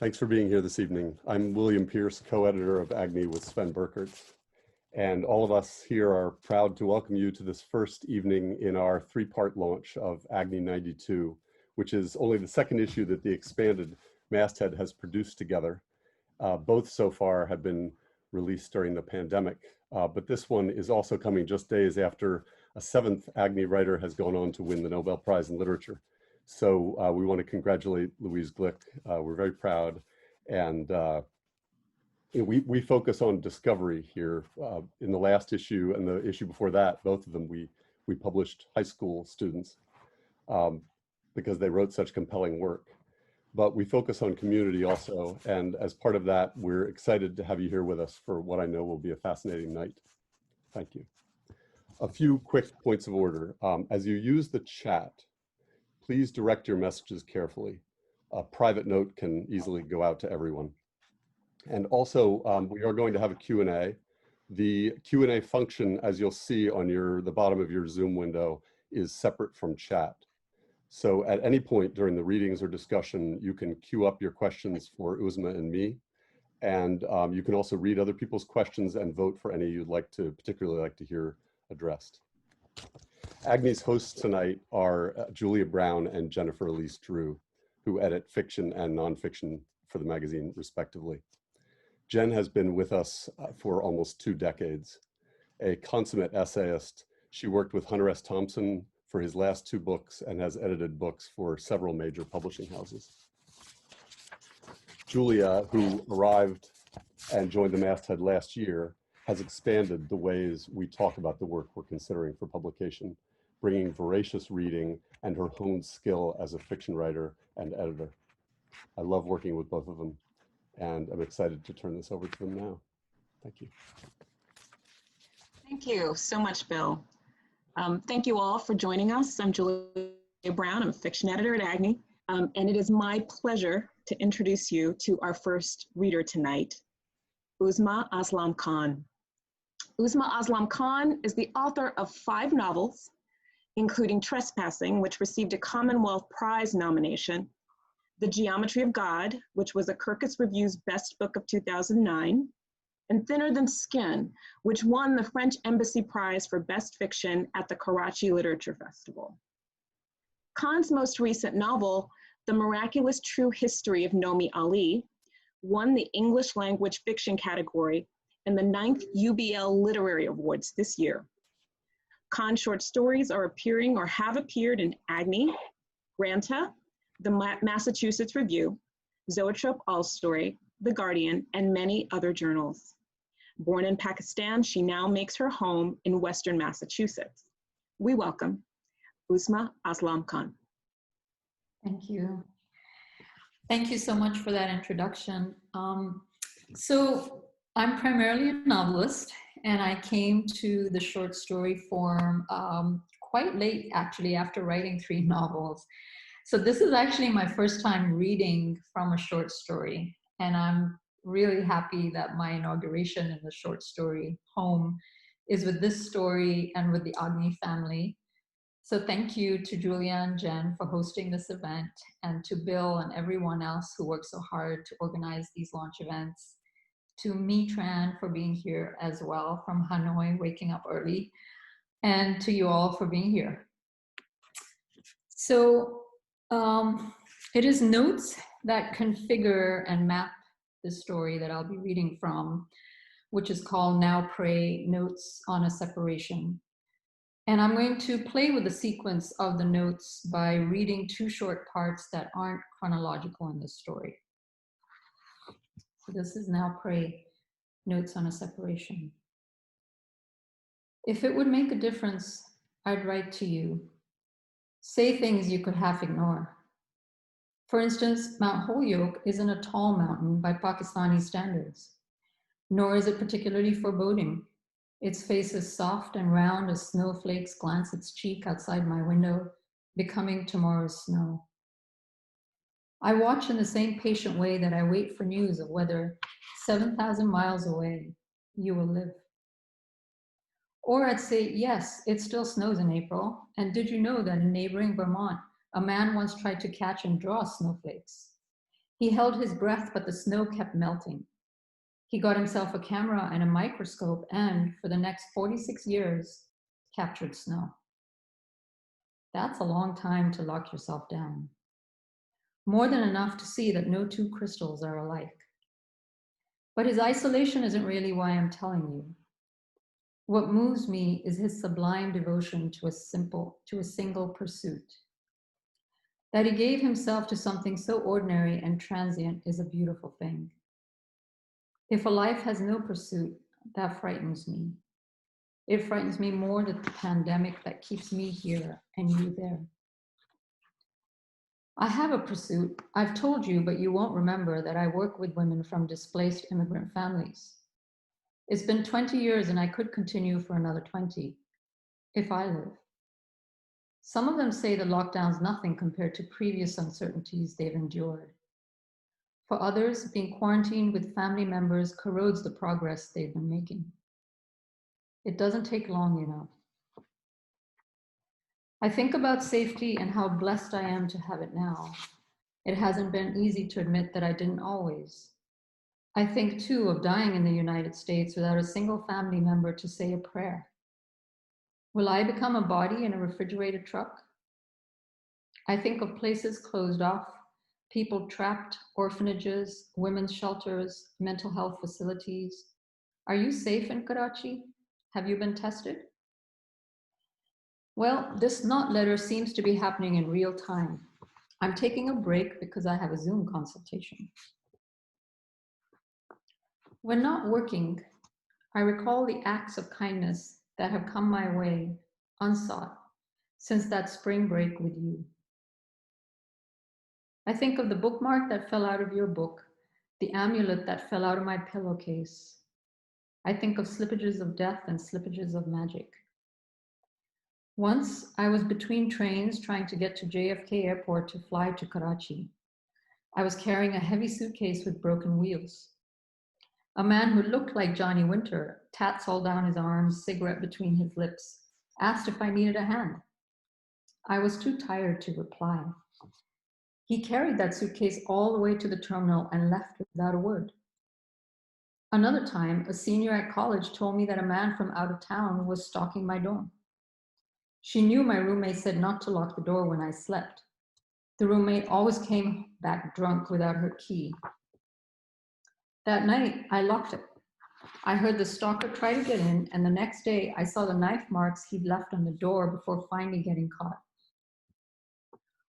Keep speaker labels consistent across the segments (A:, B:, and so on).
A: Thanks for being here this evening. I'm William Pierce, co-editor of AGNI with Sven Burkert, and all of us here are proud to welcome you to this first evening in our three-part launch of AGNI 92, which is only the second issue that the expanded masthead has produced together. Both so far have been released during the pandemic, but this one is also coming just days after a seventh AGNI writer has gone on to win the Nobel Prize in Literature. So we want to congratulate Louise Glick. We're very proud. And we focus on discovery here. In the last issue and the issue before that, both of them, we published high school students because they wrote such compelling work. But we focus on community also. And as part of that, we're excited to have you here with us for what I know will be a fascinating night. Thank you. A few quick points of order. As you use the chat, please direct your messages carefully. A private note can easily go out to everyone. And also, we are going to have a Q&A. The Q&A function, as you'll see on the bottom of your Zoom window, is separate from chat. So at any point during the readings or discussion, you can queue up your questions for Uzma and me. And you can also read other people's questions and vote for any you'd particularly like to hear addressed. AGNI's hosts tonight are Julia Brown and Jennifer Alise Drew, who edit fiction and nonfiction for the magazine, respectively. Jen has been with us for almost 2 decades. A consummate essayist, she worked with Hunter S. Thompson for his last 2 books and has edited books for several major publishing houses. Julia, who arrived and joined the masthead last year, has expanded the ways we talk about the work we're considering for publication, bringing voracious reading and her honed skill as a fiction writer and editor. I love working with both of them, and I'm excited to turn this over to them now. Thank you.
B: Thank you so much, Bill. Thank you all for joining us. I'm Julia Brown. I'm a fiction editor at AGNI, and it is my pleasure to introduce you to our first reader tonight, Uzma Aslam Khan. Uzma Aslam Khan is the author of 5 novels, including Trespassing, which received a Commonwealth Prize nomination, The Geometry of God, which was a Kirkus Review's Best Book of 2009, and Thinner Than Skin, which won the French Embassy Prize for Best Fiction at the Karachi Literature Festival. Khan's most recent novel, The Miraculous True History of Nomi Ali, won the English Language Fiction category in the 9th UBL Literary Awards this year. Khan's short stories are appearing or have appeared in AGNI, Granta, the Massachusetts Review, Zoetrope All Story, The Guardian, and many other journals. Born in Pakistan, she now makes her home in Western Massachusetts. We welcome Uzma Aslam Khan.
C: Thank you. Thank you so much for that introduction. So I'm primarily a novelist, and I came to the short story form quite late, actually, after writing 3 novels. So this is actually my first time reading from a short story, and I'm really happy that my inauguration in the short story home is with this story and with the AGNI family. So thank you to Julia and Jen for hosting this event, and to Bill and everyone else who worked so hard to organize these launch events. To My Tran for being here as well from Hanoi, waking up early, and to you all for being here. So it is notes that configure and map the story that I'll be reading from, which is called Now Pray, Notes on a Separation. And I'm going to play with the sequence of the notes by reading 2 short parts that aren't chronological in the story. So this is Now Pray, Notes on a Separation. If it would make a difference, I'd write to you. Say things you could half ignore. For instance, Mount Holyoke isn't a tall mountain by Pakistani standards, nor is it particularly foreboding. Its face is soft and round as snowflakes glance its cheek outside my window, becoming tomorrow's snow. I watch in the same patient way that I wait for news of whether 7,000 miles away you will live. Or I'd say, yes, it still snows in April. And did you know that in neighboring Vermont, a man once tried to catch and draw snowflakes? He held his breath, but the snow kept melting. He got himself a camera and a microscope and, for the next 46 years, captured snow. That's a long time to lock yourself down. More than enough to see that no two crystals are alike. But his isolation isn't really why I'm telling you. What moves me is his sublime devotion to a single pursuit. That he gave himself to something so ordinary and transient is a beautiful thing. If a life has no pursuit, that frightens me. It frightens me more than the pandemic that keeps me here and you there. I have a pursuit. I've told you, but you won't remember that I work with women from displaced immigrant families. It's been 20 years and I could continue for another 20, if I live. Some of them say the lockdown's nothing compared to previous uncertainties they've endured. For others, being quarantined with family members corrodes the progress they've been making. It doesn't take long enough. I think about safety and how blessed I am to have it now. It hasn't been easy to admit that I didn't always. I think too of dying in the United States without a single family member to say a prayer. Will I become a body in a refrigerated truck? I think of places closed off, people trapped, orphanages, women's shelters, mental health facilities. Are you safe in Karachi? Have you been tested? Well, this not letter seems to be happening in real time. I'm taking a break because I have a Zoom consultation. When not working, I recall the acts of kindness that have come my way, unsought, since that spring break with you. I think of the bookmark that fell out of your book, the amulet that fell out of my pillowcase. I think of slippages of death and slippages of magic. Once, I was between trains trying to get to JFK Airport to fly to Karachi. I was carrying a heavy suitcase with broken wheels. A man who looked like Johnny Winter, tats all down his arms, cigarette between his lips, asked if I needed a hand. I was too tired to reply. He carried that suitcase all the way to the terminal and left without a word. Another time, a senior at college told me that a man from out of town was stalking my dorm. She knew my roommate said not to lock the door when I slept. The roommate always came back drunk without her key. That night, I locked it. I heard the stalker try to get in, and the next day, I saw the knife marks he'd left on the door before finally getting caught.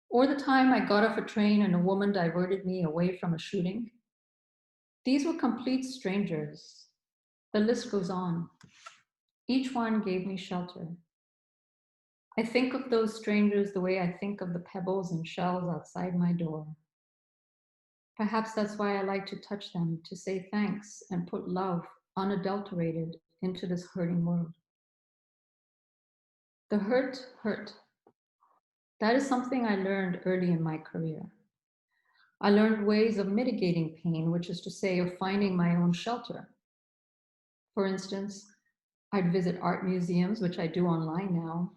C: Or the time I got off a train and a woman diverted me away from a shooting. These were complete strangers. The list goes on. Each one gave me shelter. I think of those strangers the way I think of the pebbles and shells outside my door. Perhaps that's why I like to touch them, to say thanks and put love, unadulterated, into this hurting world. The hurt. That is something I learned early in my career. I learned ways of mitigating pain, which is to say, of finding my own shelter. For instance, I'd visit art museums, which I do online now.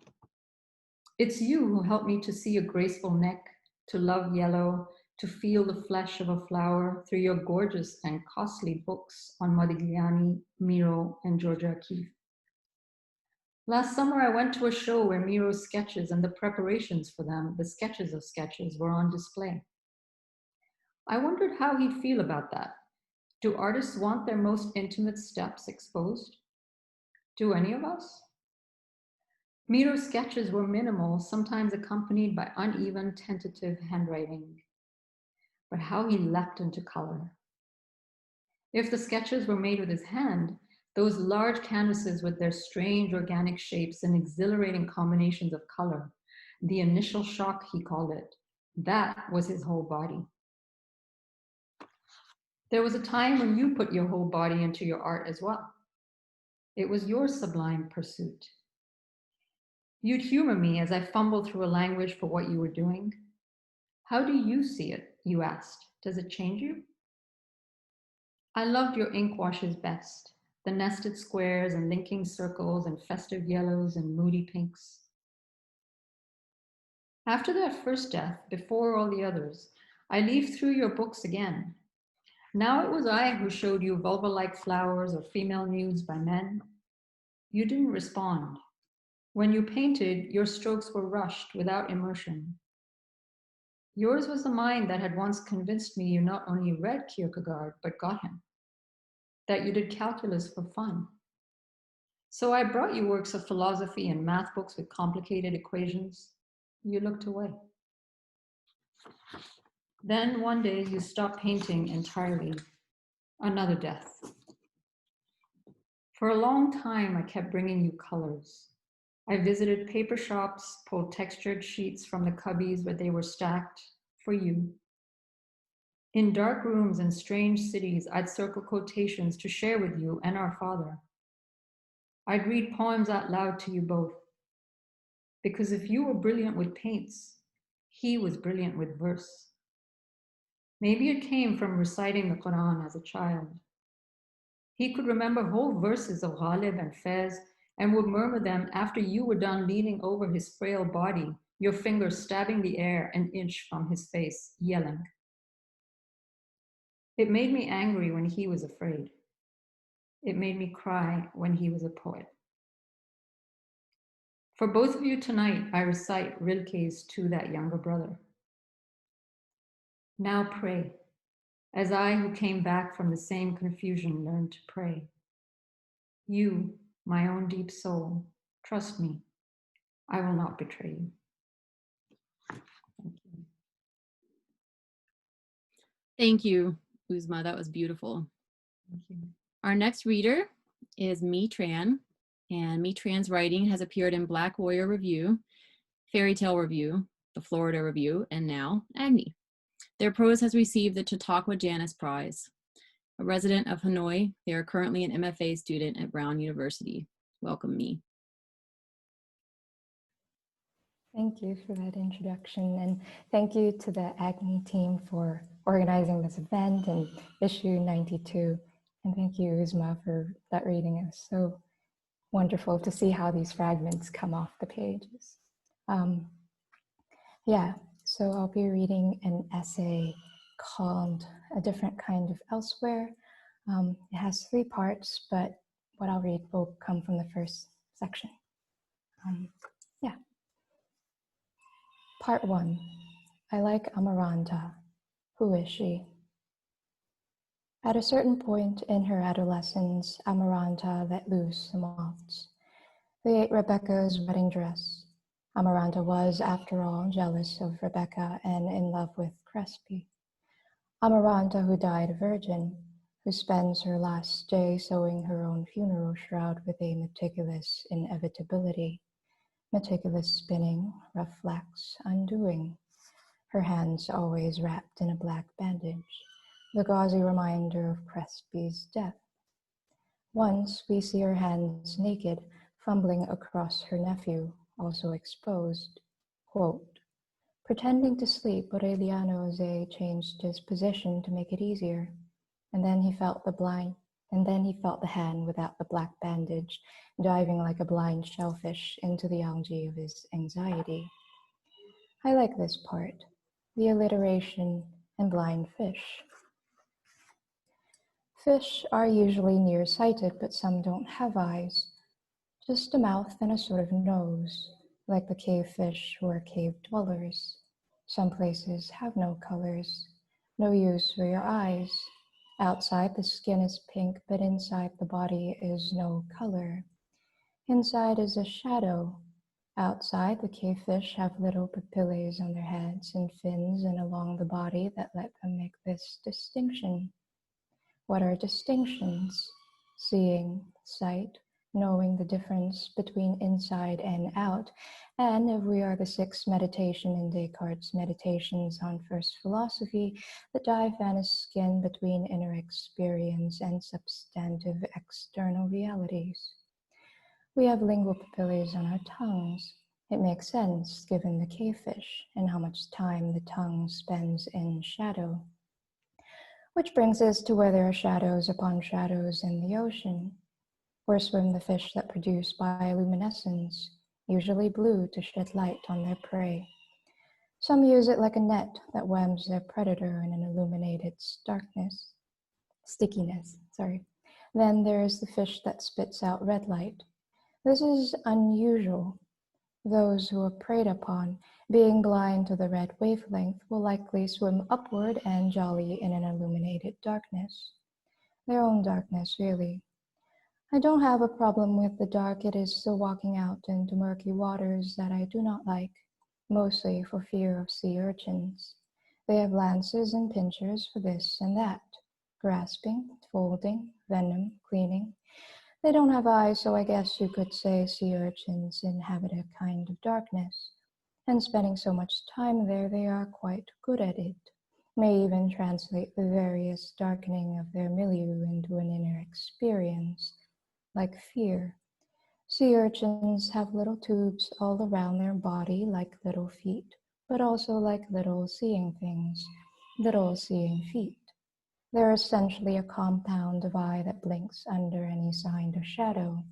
C: It's you who helped me to see a graceful neck, to love yellow, to feel the flesh of a flower through your gorgeous and costly books on Modigliani, Miro, and Georgia O'Keeffe. Last summer, I went to a show where Miro's sketches and the preparations for them, the sketches of sketches, were on display. I wondered how he'd feel about that. Do artists want their most intimate steps exposed? Do any of us? Miro's sketches were minimal, sometimes accompanied by uneven, tentative handwriting. But how he leapt into color. If the sketches were made with his hand, those large canvases with their strange organic shapes and exhilarating combinations of color, the initial shock, he called it, that was his whole body. There was a time when you put your whole body into your art as well. It was your sublime pursuit. You'd humor me as I fumbled through a language for what you were doing. How do you see it? You asked. Does it change you? I loved your ink washes best, the nested squares and linking circles and festive yellows and moody pinks. After that first death, before all the others, I leafed through your books again. Now it was I who showed you vulva-like flowers or female nudes by men. You didn't respond. When you painted, your strokes were rushed without immersion. Yours was the mind that had once convinced me you not only read Kierkegaard, but got him, that you did calculus for fun. So I brought you works of philosophy and math books with complicated equations. You looked away. Then one day you stopped painting entirely. Another death. For a long time, I kept bringing you colors. I visited paper shops, pulled textured sheets from the cubbies where they were stacked for you. In dark rooms and strange cities, I'd circle quotations to share with you and our father. I'd read poems out loud to you both. Because if you were brilliant with paints, he was brilliant with verse. Maybe it came from reciting the Quran as a child. He could remember whole verses of Ghalib and Fez and would murmur them after you were done leaning over his frail body, your fingers stabbing the air an inch from his face, yelling. It made me angry when he was afraid. It made me cry when he was a poet. For both of you tonight, I recite Rilke's To That Younger Brother. Now pray, as I who came back from the same confusion learned to pray. You, my own deep soul, trust me, I will not betray you. Thank you.
D: Thank you, Uzma. That was beautiful.
C: Thank you.
D: Our next reader is My Tran, and My Tran's writing has appeared in Black Warrior Review, Fairy Tale Review, the Florida Review, and now AGNI. Their prose has received the Chautauqua Janus Prize. A resident of Hanoi, they are currently an MFA student at Brown University. Welcome, Me.
E: Thank you for that introduction, and thank you to the AGNI team for organizing this event and issue 92. And thank you, Uzma, for that reading. It was so wonderful to see how these fragments come off the pages. So I'll be reading an essay called A Different Kind of Elsewhere. It has 3 parts, but what I'll read will come from the first section. Part 1. I like Amaranta. Who is she? At a certain point in her adolescence, Amaranta let loose the moths. They ate Rebecca's wedding dress. Amaranta was, after all, jealous of Rebecca and in love with Crespi. Amaranta, who died a virgin, who spends her last day sewing her own funeral shroud with a meticulous inevitability. Meticulous spinning, rough flax, undoing. Her hands always wrapped in a black bandage, the gauzy reminder of Crespi's death. Once we see her hands naked, fumbling across her nephew, also exposed. Quote, pretending to sleep, Aureliano Zay changed his position to make it easier, and then he felt the hand without the black bandage, diving like a blind shellfish into the algae of his anxiety. I like this part, the alliteration and blind fish. Fish are usually nearsighted, but some don't have eyes, just a mouth and a sort of nose, like the cave fish who are cave dwellers. Some places have no colors, no use for your eyes. Outside, the skin is pink, but inside the body is no color. Inside is a shadow. Outside, the cave fish have little papillae on their heads and fins and along the body that let them make this distinction. What are distinctions? Seeing, sight, knowing the difference between inside and out, and if we are the 6th meditation in Descartes' Meditations on First Philosophy, the diaphanous skin between inner experience and substantive external realities. We have lingual papillae on our tongues. It makes sense given the cavefish and how much time the tongue spends in shadow. Which brings us to where there are shadows upon shadows in the ocean. Where swim the fish that produce bioluminescence, usually blue to shed light on their prey. Some use it like a net that whams their predator in an illuminated stickiness. Then there is the fish that spits out red light. This is unusual. Those who are preyed upon, being blind to the red wavelength, will likely swim upward and jolly in an illuminated darkness. Their own darkness, really. I don't have a problem with the dark. It is the walking out into murky waters that I do not like, mostly for fear of sea urchins. They have lances and pincers for this and that, grasping, folding, venom, cleaning. They don't have eyes, so I guess you could say sea urchins inhabit a kind of darkness, and spending so much time there, they are quite good at it, may even translate the various darkening of their milieu into an inner experience, like fear. Sea urchins have little tubes all around their body like little feet, but also like little seeing things, little seeing feet. They're essentially a compound of eye that blinks under any sign of shadow.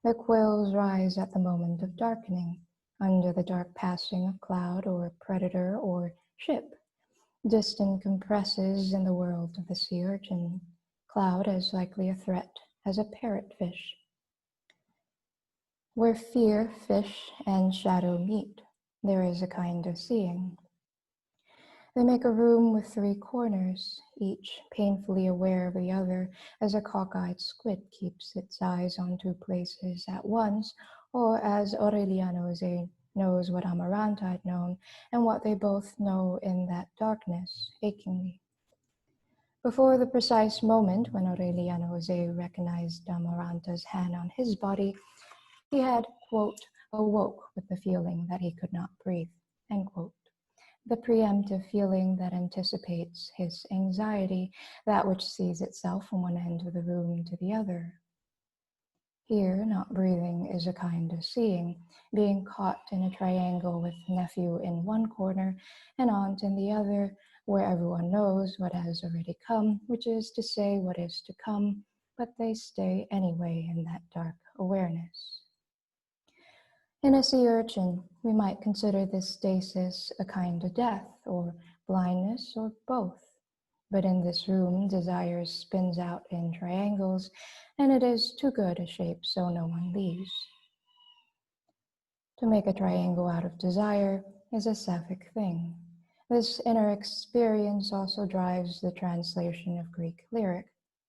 E: Their quills rise at the moment of darkening, under the dark passing of cloud or predator or ship. Distant compresses in the world of the sea urchin. Cloud as likely a threat as a parrotfish. Where fear, fish, and shadow meet, there is a kind of seeing. They make a room with 3 corners, each painfully aware of the other, as a cockeyed squid keeps its eyes on 2 places at once, or as Aureliano knows what Amaranta had known, and what they both know in that darkness, achingly. Before the precise moment when Aureliano recognized Amaranta's hand on his body, he had, quote, awoke with the feeling that he could not breathe, end quote. The preemptive feeling that anticipates his anxiety, that which sees itself from one end of the room to the other. Here, not breathing is a kind of seeing, being caught in a triangle with nephew in one corner and aunt in the other, where everyone knows what has already come, which is to say what is to come, but they stay anyway in that dark awareness. In a sea urchin, we might consider this stasis a kind of death, or blindness, or both. But in this room, desire spins out in triangles, and it is too good a shape, so no one leaves. To make a triangle out of desire is a sapphic thing. This inner experience also drives the translation of Greek lyric,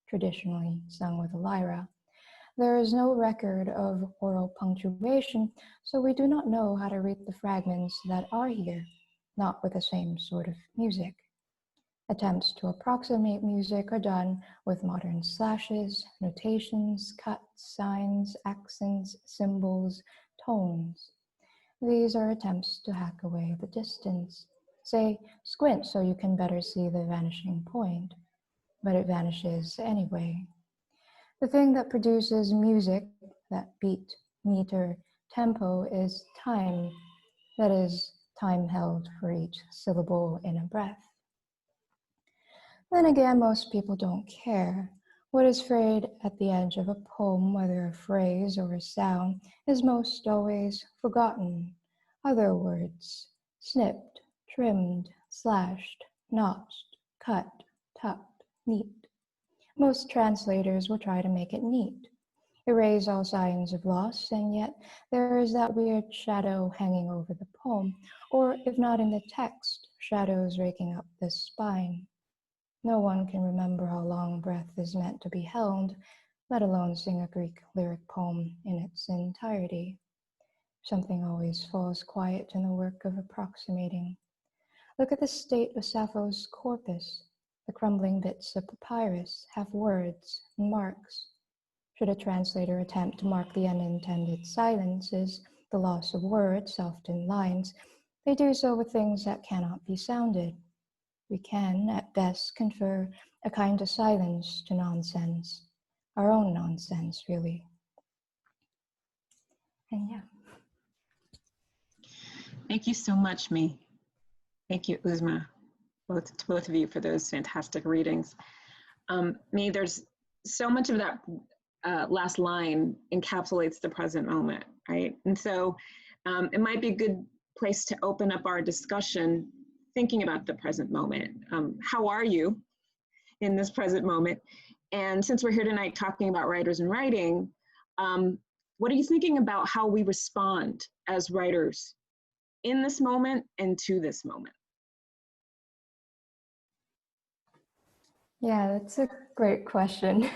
E: traditionally sung with a lyra. There is no record of oral punctuation, so we do not know how to read the fragments that are here, not with the same sort of music. Attempts to approximate music are done with modern slashes, notations, cuts, signs, accents, symbols, tones. These are attempts to hack away the distance. Say, squint so you can better see the vanishing point, but it vanishes anyway. The thing that produces music, that beat, meter, tempo, is time, that is, time held for each syllable in a breath. Then again, most people don't care. What is frayed at the edge of a poem, whether a phrase or a sound, is most always forgotten. Other words, snipped, trimmed, slashed, notched, cut, tucked, neat. Most translators will try to make it neat, erase all signs of loss, and yet there is that weird shadow hanging over the poem, or if not in the text, shadows raking up the spine. No one can remember how long breath is meant to be held, let alone sing a Greek lyric poem in its entirety. Something always falls quiet in the work of approximating. Look at the state of Sappho's corpus. The crumbling bits of papyrus have words and marks. Should a translator attempt to mark the unintended silences, the loss of words, often lines, they do so with things that cannot be sounded. We can, at best, confer a kind of silence to nonsense, our own nonsense, really. And yeah.
B: Thank you so much, Mi. Thank you, Uzma, to both of you for those fantastic readings. Mi, there's so much of that last line encapsulates the present moment, right? And so it might be good place to open up our discussion thinking about the present moment. How are you in this present moment? And since we're here tonight talking about writers and writing, what are you thinking about how we respond as writers in this moment and to this moment?
E: Yeah, that's a great question.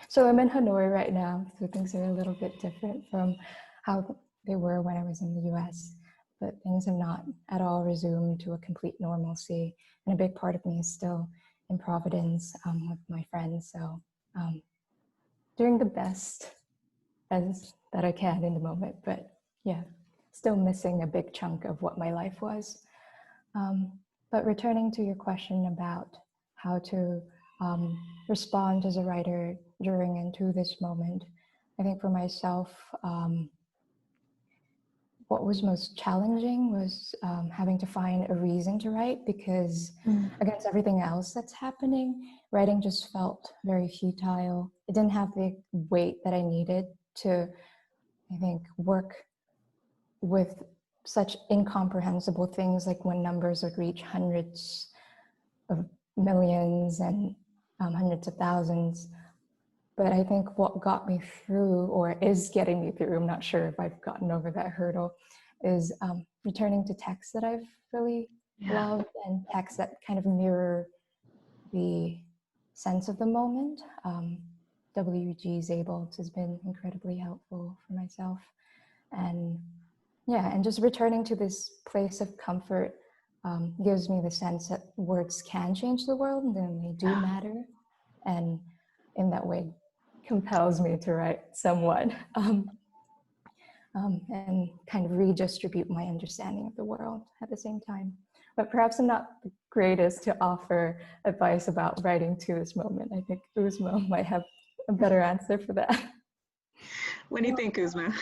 E: So I'm in Hanoi right now, so things are a little bit different from how they were when I was in the US, but things have not at all resumed to a complete normalcy. And a big part of me is still in Providence with my friends. So doing the best as that I can in the moment, but yeah, still missing a big chunk of what my life was. But returning to your question about how to respond as a writer during and to this moment, I think for myself, what was most challenging was having to find a reason to write, because against everything else that's happening, writing just felt very futile. It didn't have the weight that I needed to, I think, work with such incomprehensible things, like when numbers would reach hundreds of millions and hundreds of thousands. But I think what got me through, or is getting me through, I'm not sure if I've gotten over that hurdle, is returning to texts that I've really loved, and texts that kind of mirror the sense of the moment. W.G. Zabels has been incredibly helpful for myself. And yeah, and just returning to this place of comfort gives me the sense that words can change the world, and then they do matter. And in that way, compels me to write somewhat and kind of redistribute my understanding of the world at the same time. But perhaps I'm not the greatest to offer advice about writing to this moment. I think Uzma might have a better answer for that.
B: What do you think, Uzma?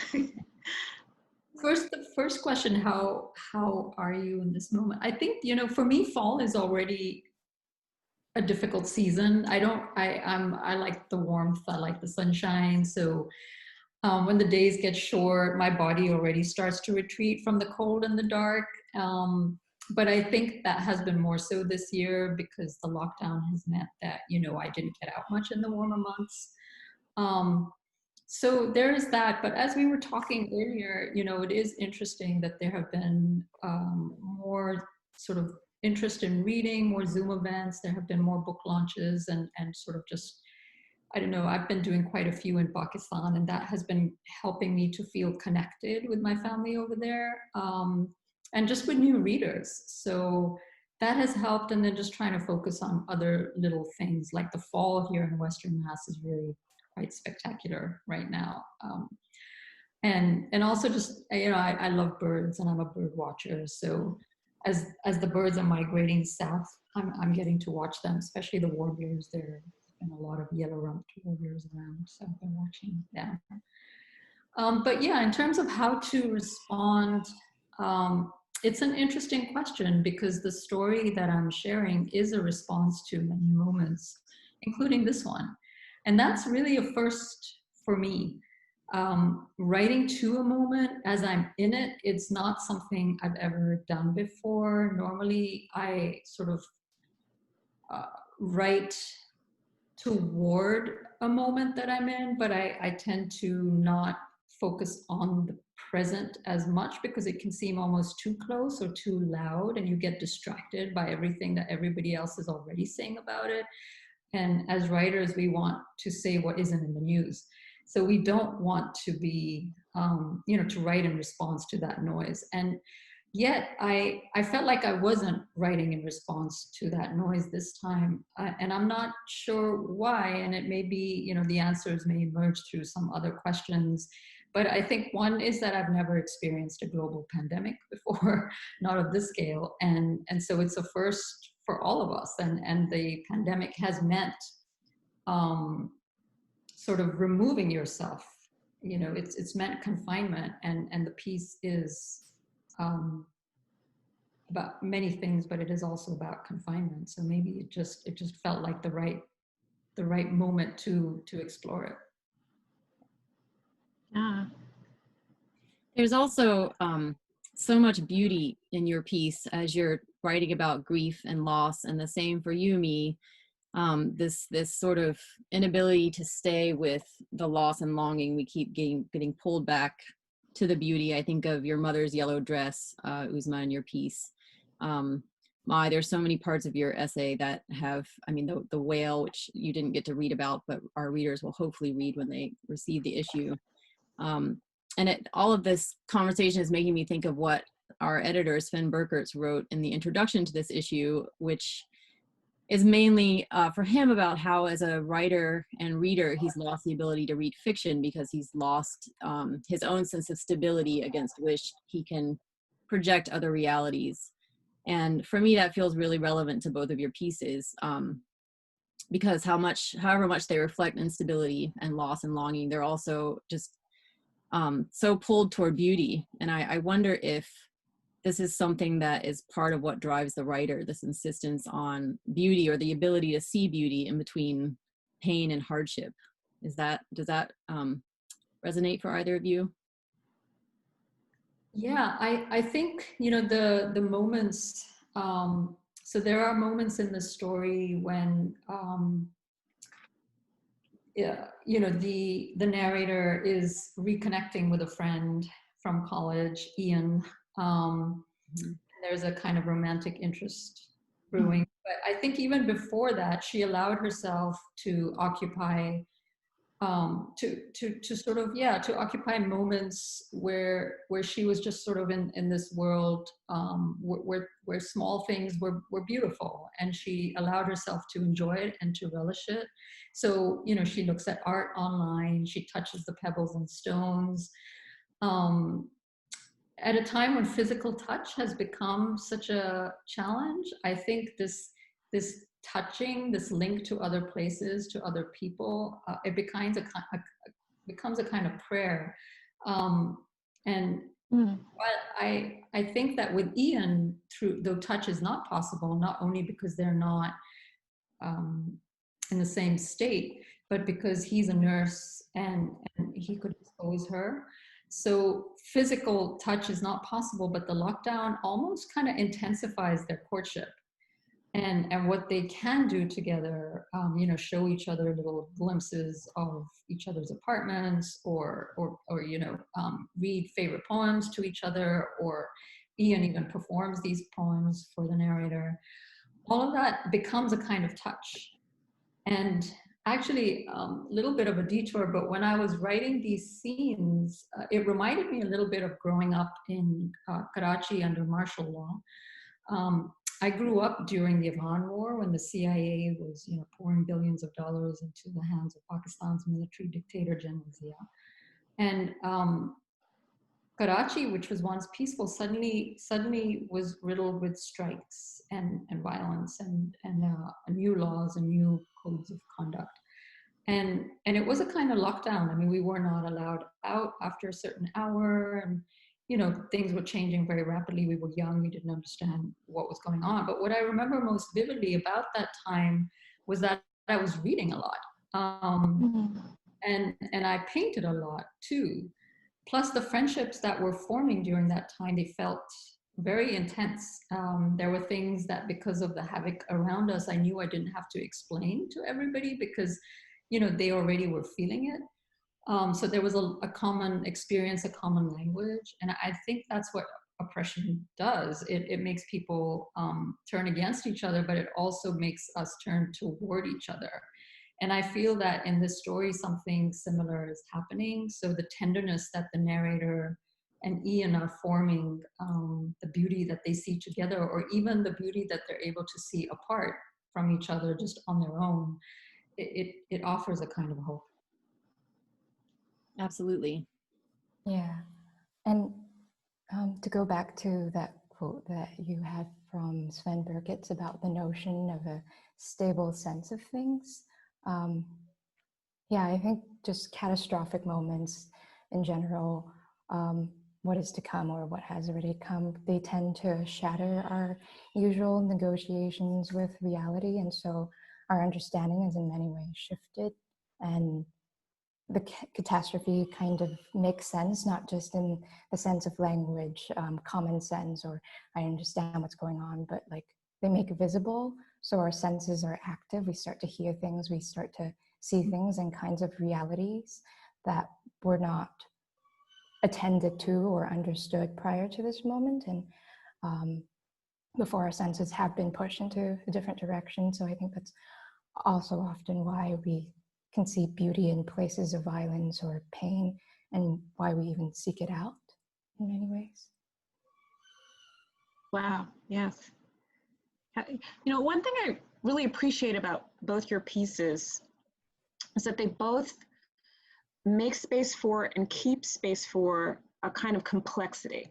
C: The first question, how are you in this moment? I think, for me, fall is already a difficult season. I like the warmth, I like the sunshine. So when the days get short, my body already starts to retreat from the cold and the dark. But I think that has been more so this year because the lockdown has meant that, I didn't get out much in the warmer months. So there is that, but as we were talking earlier, it is interesting that there have been more sort of interest in reading, more Zoom events, there have been more book launches and sort of just, I don't know, I've been doing quite a few in Pakistan, and that has been helping me to feel connected with my family over there, and just with new readers. So that has helped, and then just trying to focus on other little things, like the fall here in Western Mass is really quite spectacular right now. And also just, I love birds, and I'm a bird watcher. So as the birds are migrating south, I'm getting to watch them, especially the warblers. There's been a lot of yellow-rumped warblers around, so I've been watching them. But yeah, in terms of how to respond, it's an interesting question, because the story that I'm sharing is a response to many moments, including this one. And that's really a first for me. Writing to a moment as I'm in it, it's not something I've ever done before. Normally, I sort of write toward a moment that I'm in, but I tend to not focus on the present as much, because it can seem almost too close or too loud, and you get distracted by everything that everybody else is already saying about it. And as writers, we want to say what isn't in the news. So we don't want to be, to write in response to that noise. And yet I felt like I wasn't writing in response to that noise this time. And I'm not sure why, and it may be, the answers may emerge through some other questions. But I think one is that I've never experienced a global pandemic before, not of this scale. And so it's a first for all of us. And the pandemic has meant sort of removing yourself. It's meant confinement, and the piece is about many things, but it is also about confinement. So maybe it just felt like the right moment to explore it.
D: Yeah. There's also so much beauty in your piece as you're writing about grief and loss, and the same for you, Me. This sort of inability to stay with the loss and longing. We keep getting pulled back to the beauty. I think of your mother's yellow dress, Uzma, in your piece. My, there's so many parts of your essay that have, I mean, the whale, which you didn't get to read about, but our readers will hopefully read when they receive the issue. And all of this conversation is making me think of what our editor, Sven Burkerts, wrote in the introduction to this issue, which is mainly for him about how, as a writer and reader, he's lost the ability to read fiction because he's lost his own sense of stability against which he can project other realities. And for me, that feels really relevant to both of your pieces, because however much they reflect instability and loss and longing, they're also just so pulled toward beauty. And I wonder if this is something that is part of what drives the writer, this insistence on beauty, or the ability to see beauty in between pain and hardship. Does that resonate for either of you?
C: Yeah, I think, you know, the moments, so there are moments in the story when, yeah, you know, the narrator is reconnecting with a friend from college, Ian. There's a kind of romantic interest brewing. But I think even before that, she allowed herself to occupy, to sort of, yeah, to occupy moments where she was just sort of in this world, where small things were beautiful, and she allowed herself to enjoy it and to relish it. So, you know, she looks at art online, she touches the pebbles and stones. At a time when physical touch has become such a challenge, I think this touching, this link to other places, to other people, it becomes a kind of prayer. And but I think that with Ian, though touch is not possible, not only because they're not in the same state, but because he's a nurse and he could expose her. So physical touch is not possible, but the lockdown almost kind of intensifies their courtship. And what they can do together, you know, show each other little glimpses of each other's apartments, or you know, read favorite poems to each other, or Ian even performs these poems for the narrator. All of that becomes a kind of touch. And actually, a little bit of a detour, but when I was writing these scenes, it reminded me a little bit of growing up in Karachi under martial law. I grew up during the Afghan War, when the CIA was, you know, pouring billions of dollars into the hands of Pakistan's military dictator, General Zia. And Karachi, which was once peaceful, suddenly was riddled with strikes and violence and new laws and new codes of conduct. And it was a kind of lockdown. I mean, we were not allowed out after a certain hour, and you know, things were changing very rapidly. We were young, we didn't understand what was going on. But what I remember most vividly about that time was that I was reading a lot, and I painted a lot too. Plus, the friendships that were forming during that time, they felt very intense. There were things that, because of the havoc around us, I knew I didn't have to explain to everybody, because, you know, they already were feeling it. So there was a common experience, a common language. And I think that's what oppression does. It makes people turn against each other, but it also makes us turn toward each other. And I feel that in this story, something similar is happening. So the tenderness that the narrator and Ian are forming, the beauty that they see together, or even the beauty that they're able to see apart from each other just on their own, it offers a kind of hope.
D: Absolutely.
E: Yeah. And to go back to that quote that you had from Sven Burkitz about the notion of a stable sense of things. Yeah, I think just catastrophic moments in general, what is to come or what has already come, they tend to shatter our usual negotiations with reality. And so our understanding is in many ways shifted. And the catastrophe kind of makes sense, not just in the sense of language, common sense, or I understand what's going on, but like they make it visible. So our senses are active. We start to hear things, we start to see things and kinds of realities that were not attended to or understood prior to this moment. And before our senses have been pushed into a different direction. So I think that's also often why we can see beauty in places of violence or pain, and why we even seek it out in many ways.
B: Wow, yes. One thing I really appreciate about both your pieces is that they both make space for and keep space for a kind of complexity.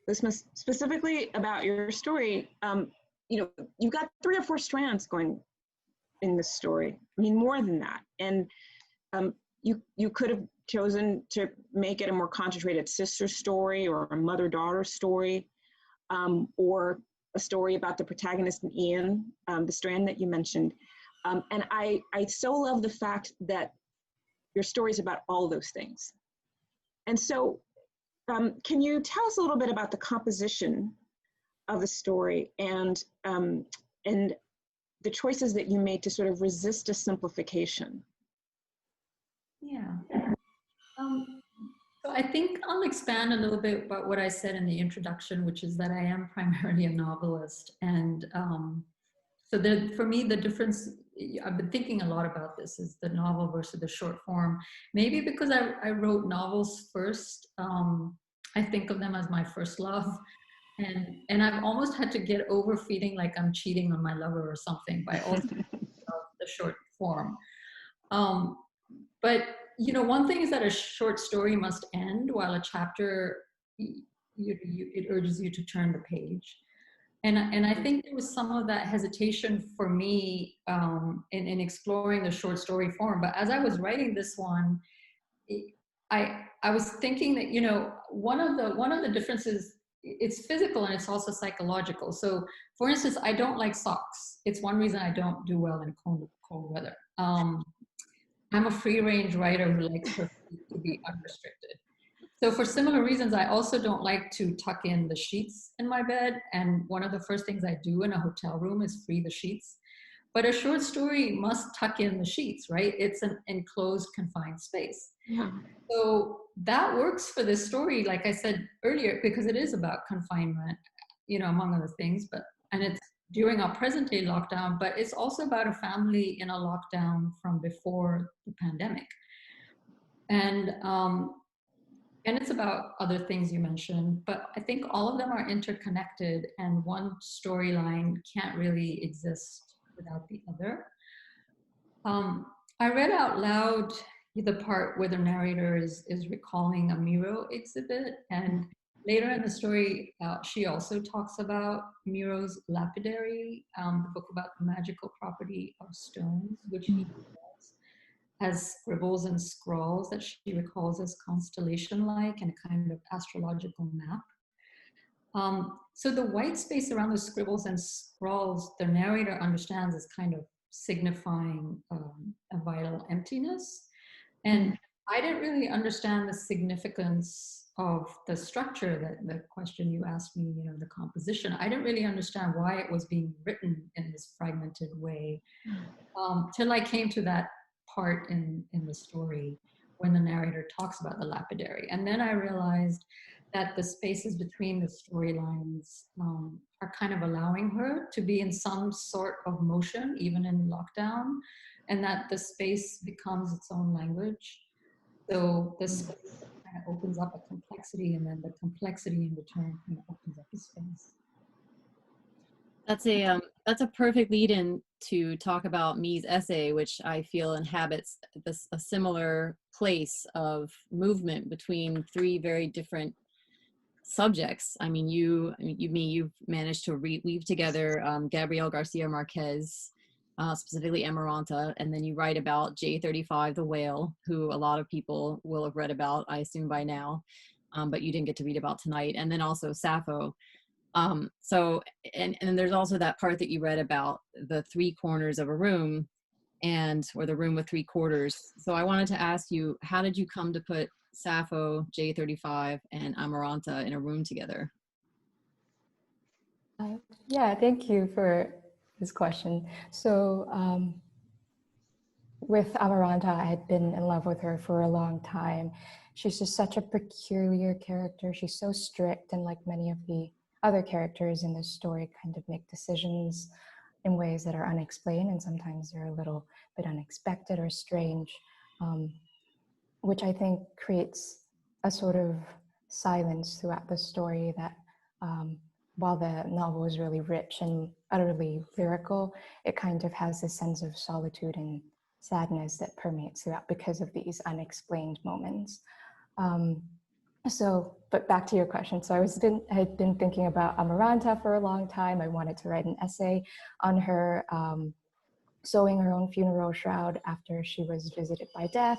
B: This must specifically about your story. You've got 3 or 4 strands going in this story. I mean, more than that. And you could have chosen to make it a more concentrated sister story or a mother-daughter story, or a story about the protagonist and Ian, the strand that you mentioned. And I so love the fact that your story is about all those things. And so can you tell us a little bit about the composition of the story and the choices that you made to sort of resist a simplification?
C: Yeah. So I think I'll expand a little bit about what I said in the introduction, which is that I am primarily a novelist. And for me, the difference, I've been thinking a lot about this, is the novel versus the short form. Maybe because I wrote novels first, I think of them as my first love. And I've almost had to get over feeling like I'm cheating on my lover or something by also the short form. But one thing is that a short story must end, while a chapter, it urges you to turn the page. And I think there was some of that hesitation for me in exploring the short story form. But as I was writing this one, I was thinking that one of the differences, it's physical and it's also psychological. So, for instance, I don't like socks. It's one reason I don't do well in cold weather. I'm a free-range writer who likes her feet to be unrestricted. So for similar reasons, I also don't like to tuck in the sheets in my bed. And one of the first things I do in a hotel room is free the sheets. But a short story must tuck in the sheets, right? It's an enclosed, confined space.
B: Yeah.
C: So that works for this story, like I said earlier, because it is about confinement, among other things. And it's during our present day lockdown, but it's also about a family in a lockdown from before the pandemic. And it's about other things you mentioned, but I think all of them are interconnected, and one storyline can't really exist without the other. I read out loud the part where the narrator is recalling a Miro exhibit, and later in the story, she also talks about Miro's lapidary, the book about the magical property of stones, which he has scribbles and scrawls that she recalls as constellation-like and a kind of astrological map. So the white space around the scribbles and scrawls, the narrator understands as kind of signifying a vital emptiness. And I didn't really understand the significance of the structure, that the question you asked me, the composition. I didn't really understand why it was being written in this fragmented way till I came to that part in the story when the narrator talks about the lapidary. And then I realized that the spaces between the storylines are kind of allowing her to be in some sort of motion, even in lockdown, and that the space becomes its own language. So the space kind of opens up a complexity, and then the complexity in return kind of opens up the space.
D: That's a perfect lead-in to talk about Me's essay, which I feel inhabits a similar place of movement between 3 very different subjects. I mean, you've managed to weave together Gabriel Garcia Marquez, specifically Amaranta, and then you write about J35 the whale, who a lot of people will have read about, I assume by now, but you didn't get to read about tonight, and then also Sappho. So, and there's also that part that you read about the 3 corners of a room, or the room with three quarters. So I wanted to ask you, how did you come to put Sappho, J35, and Amaranta in a room together?
E: Yeah, thank you for this question. So with Amaranta, I had been in love with her for a long time. She's just such a peculiar character. She's so strict, and like many of the other characters in this story, kind of make decisions in ways that are unexplained, and sometimes they're a little bit unexpected or strange, which I think creates a sort of silence throughout the story that while the novel is really rich and utterly lyrical, it kind of has this sense of solitude and sadness that permeates throughout because of these unexplained moments. But back to your question. So I had been thinking about Amaranta for a long time. I wanted to write an essay on her sewing her own funeral shroud after she was visited by death.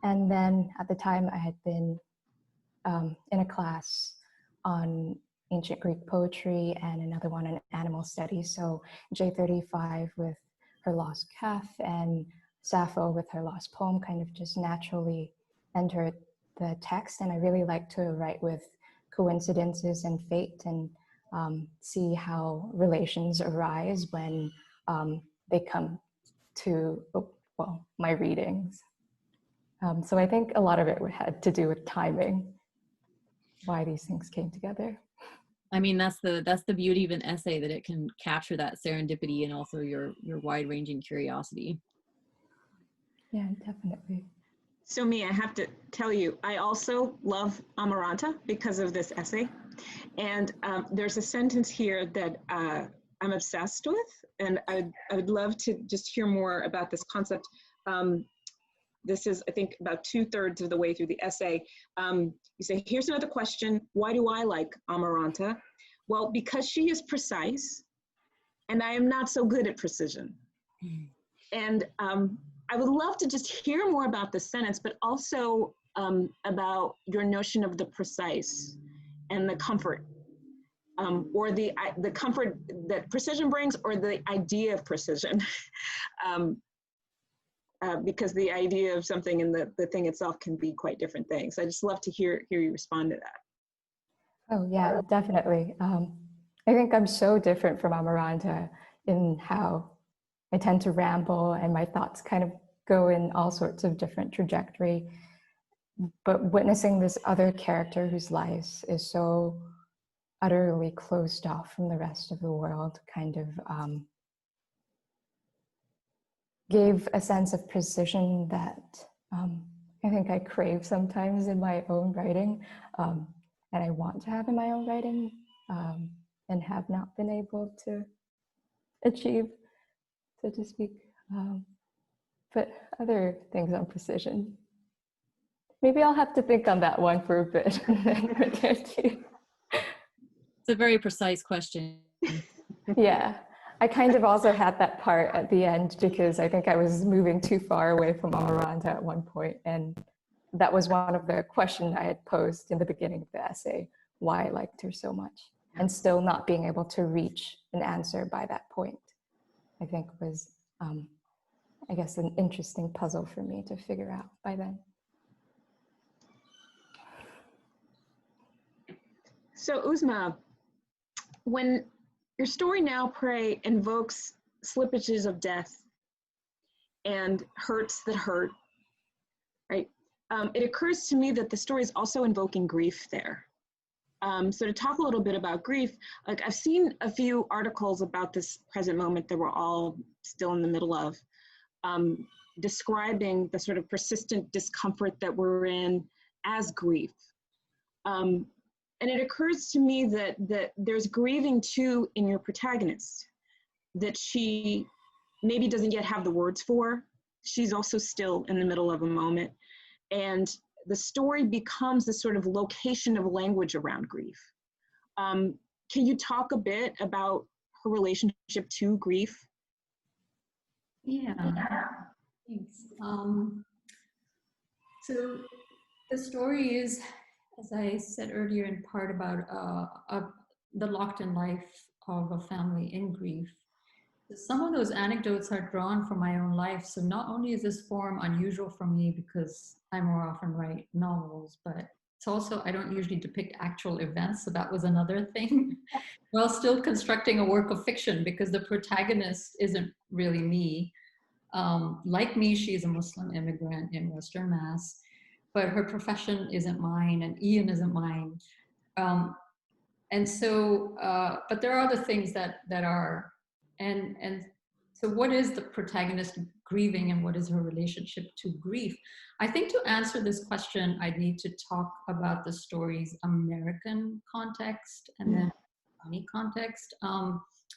E: And then at the time I had been in a class on ancient Greek poetry and another one on animal studies. So J35 with her lost calf and Sappho with her lost poem kind of just naturally entered the text. And I really like to write with coincidences and fate and see how relations arise when they come to, my readings. So I think a lot of it had to do with timing, why these things came together.
D: I mean, that's the beauty of an essay, that it can capture that serendipity and also your wide-ranging curiosity.
E: Yeah, definitely.
B: So me, I have to tell you, I also love Amaranta because of this essay. And there's a sentence here that I'm obsessed with, and I would love to just hear more about this concept. This is, I think, about 2/3 of the way through the essay. You say, here's another question. Why do I like Amaranta? Well, because she is precise, and I am not so good at precision. And I would love to just hear more about this sentence, but also about your notion of the precise and the comfort, or the comfort that precision brings, or the idea of precision. Because the idea of something and the thing itself can be quite different things. I just love to hear you respond to that.
E: Oh yeah, definitely. I think I'm so different from Amaranta in how I tend to ramble and my thoughts kind of go in all sorts of different trajectory. But witnessing this other character whose life is so utterly closed off from the rest of the world kind of gave a sense of precision that I think I crave sometimes in my own writing, and I want to have in my own writing, and have not been able to achieve, so to speak. But other things on precision. Maybe I'll have to think on that one for a bit and then return to you.
D: It's a very precise question.
E: Yeah. I kind of also had that part at the end because I think I was moving too far away from Amaranta at one point, and that was one of the questions I had posed in the beginning of the essay, why I liked her so much, and still not being able to reach an answer by that point, I think was, I guess, an interesting puzzle for me to figure out by then.
B: So Uzma, when your story Now Pray invokes slippages of death and hurts that hurt, right? It occurs to me that the story is also invoking grief there. So to talk a little bit about grief, like I've seen a few articles about this present moment that we're all still in the middle of, describing the sort of persistent discomfort that we're in as grief. And it occurs to me that there's grieving too in your protagonist, that she maybe doesn't yet have the words for. She's also still in the middle of a moment. And the story becomes this sort of location of language around grief. Can you talk a bit about her relationship to grief?
C: Yeah, thanks. So the story is, as I said earlier, in part about the locked-in life of a family in grief. Some of those anecdotes are drawn from my own life. So not only is this form unusual for me because I more often write novels, but it's also, I don't usually depict actual events. So that was another thing while still constructing a work of fiction, because the protagonist isn't really me. Like me, she's a Muslim immigrant in Western Mass, but her profession isn't mine and Ian isn't mine. Um, and so, but there are other things that are, and so what is the protagonist grieving and what is her relationship to grief? I think to answer this question, I need to talk about the story's American context and then Pakistani context.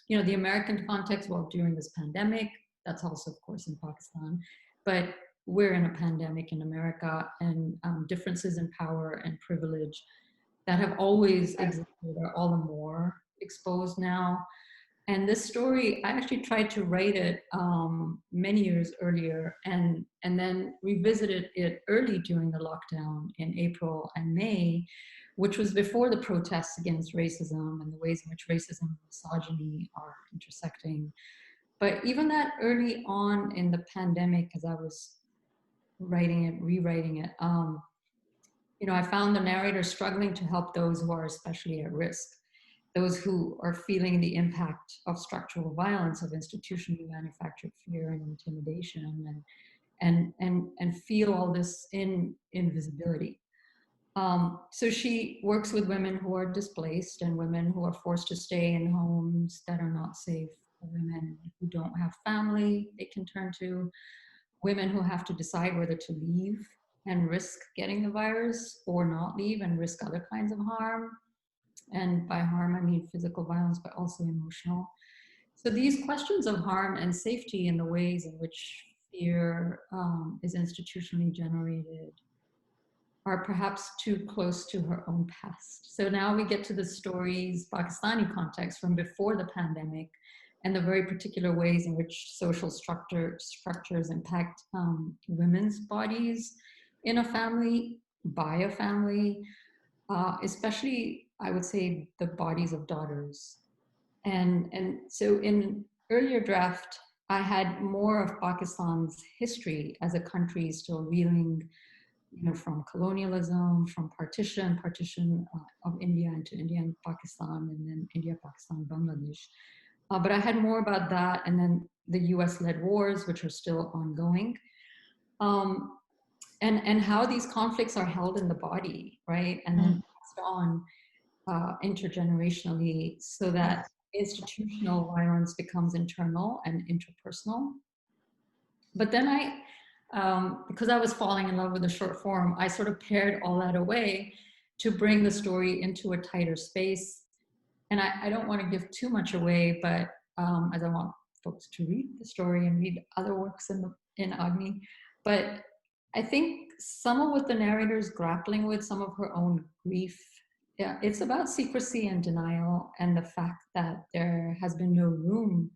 C: You know, the American context, well, during this pandemic, that's also, of course, in Pakistan, but we're in a pandemic in America, and differences in power and privilege that have always existed are all the more exposed now. And this story, I actually tried to write it many years earlier, and then revisited it early during the lockdown in April and May, which was before the protests against racism and the ways in which racism and misogyny are intersecting. But even that early on in the pandemic, as I was writing it, rewriting it, you know, I found the narrator struggling to help those who are especially at risk, those who are feeling the impact of structural violence, of institutionally manufactured fear and intimidation, and feel all this in invisibility. So she works with women who are displaced and women who are forced to stay in homes that are not safe, women who don't have family they can turn to, women who have to decide whether to leave and risk getting the virus or not leave and risk other kinds of harm. And by harm, I mean physical violence, but also emotional. So these questions of harm and safety and the ways in which fear is institutionally generated are perhaps too close to her own past. So now we get to the story's Pakistani context from before the pandemic and the very particular ways in which social structures impact women's bodies in a family, by a family, especially, I would say, the bodies of daughters. And so in earlier draft, I had more of Pakistan's history as a country still reeling, you know, from colonialism, from partition of India into India and Pakistan, and then India, Pakistan, Bangladesh. But I had more about that, and then the US-led wars, which are still ongoing. And how these conflicts are held in the body, right? And then passed on intergenerationally, so that institutional violence becomes internal and interpersonal. But then because I was falling in love with the short form, I sort of pared all that away to bring the story into a tighter space. And I don't want to give too much away, but as I want folks to read the story and read other works in AGNI. But I think some of what the narrator is grappling with, some of her own grief, yeah, it's about secrecy and denial, and the fact that there has been no room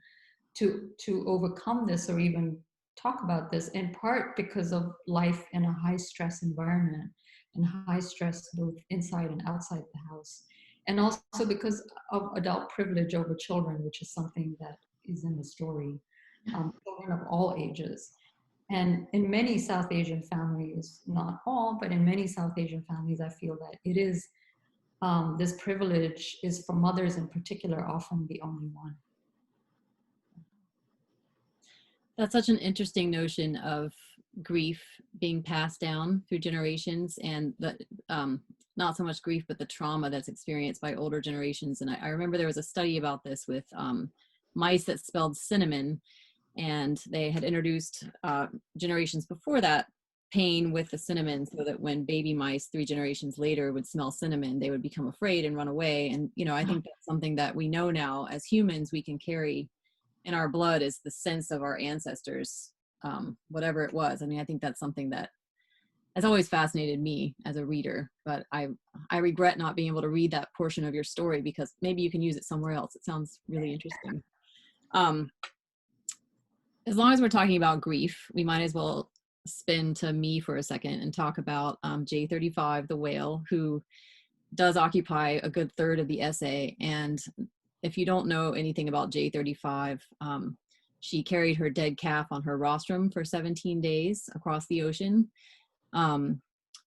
C: to overcome this or even talk about this, in part because of life in a high stress environment, and high stress both inside and outside the house, and also because of adult privilege over children, which is something that is in the story, children of all ages. And in many South Asian families, not all, but in many South Asian families, I feel that it is, this privilege is for mothers in particular often the only one.
D: That's such an interesting notion of grief being passed down through generations, and the not so much grief, but the trauma that's experienced by older generations. And I remember there was a study about this with mice that spelled cinnamon, and they had introduced generations before that pain with the cinnamon, so that when baby mice 3 generations later would smell cinnamon, they would become afraid and run away. And, you know, I think that's something that we know now as humans we can carry in our blood, is the sense of our ancestors, whatever it was. I mean, I think that's something that has always fascinated me as a reader, but I regret not being able to read that portion of your story, because maybe you can use it somewhere else. It sounds really interesting. As long as we're talking about grief, we might as well spin to me for a second and talk about J35, the whale, who does occupy a good third of the essay. And if you don't know anything about J35, She carried her dead calf on her rostrum for 17 days across the ocean. And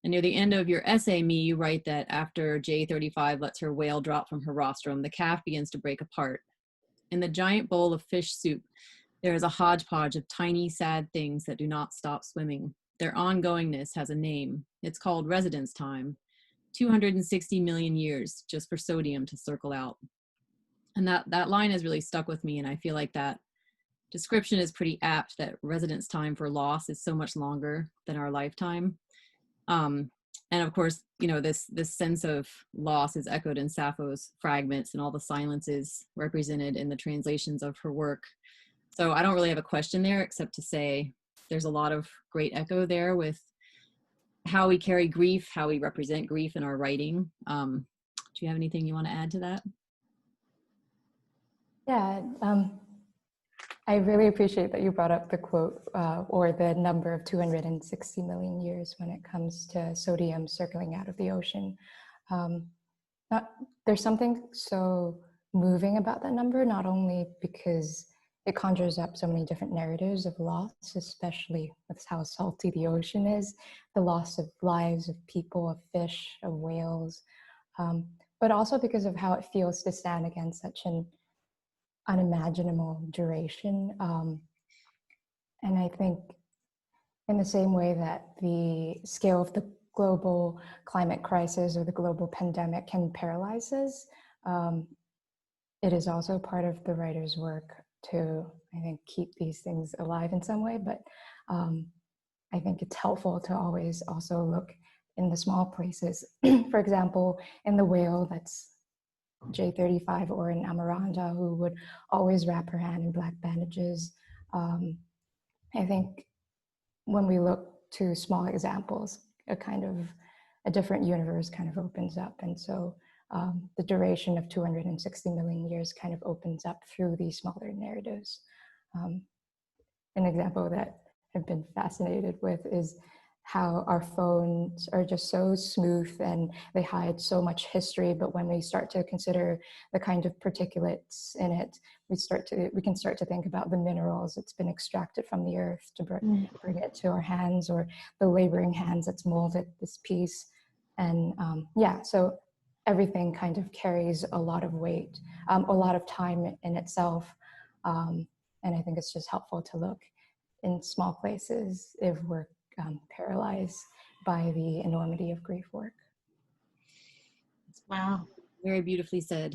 D: near the end of your essay, Me, you write that after J35 lets her whale drop from her rostrum, the calf begins to break apart. In the giant bowl of fish soup, there is a hodgepodge of tiny, sad things that do not stop swimming. Their ongoingness has a name. It's called residence time. 260 million years just for sodium to circle out. And that line has really stuck with me, and I feel like that description is pretty apt, that residence time for loss is so much longer than our lifetime. And of course, you know, this sense of loss is echoed in Sappho's fragments and all the silences represented in the translations of her work. So I don't really have a question there, except to say there's a lot of great echo there with how we carry grief, how we represent grief in our writing. Do you have anything you want to add to that?
E: Yeah, I really appreciate that you brought up the quote or the number of 260 million years when it comes to sodium circling out of the ocean. There's something so moving about that number, not only because it conjures up so many different narratives of loss, especially with how salty the ocean is, the loss of lives of people, of fish, of whales, but also because of how it feels to stand against such an unimaginable duration. And I think in the same way that the scale of the global climate crisis or the global pandemic can paralyze us, it is also part of the writer's work to, I think, keep these things alive in some way. But I think it's helpful to always also look in the small places. For example, in the whale that's J35, or in Amaranta, who would always wrap her hand in black bandages. I think when we look to small examples, a different universe kind of opens up. And so the duration of 260 million years kind of opens up through these smaller narratives. An example that I've been fascinated with is how our phones are just so smooth and they hide so much history. But when we start to consider the kind of particulates in it, we can start to think about the minerals that's been extracted from the earth to bring it to our hands, or the laboring hands that's molded this piece. And yeah, so everything kind of carries a lot of weight, a lot of time in itself. And I think it's just helpful to look in small places if we're paralyzed by the enormity of grief work.
B: Wow.
D: Very beautifully said.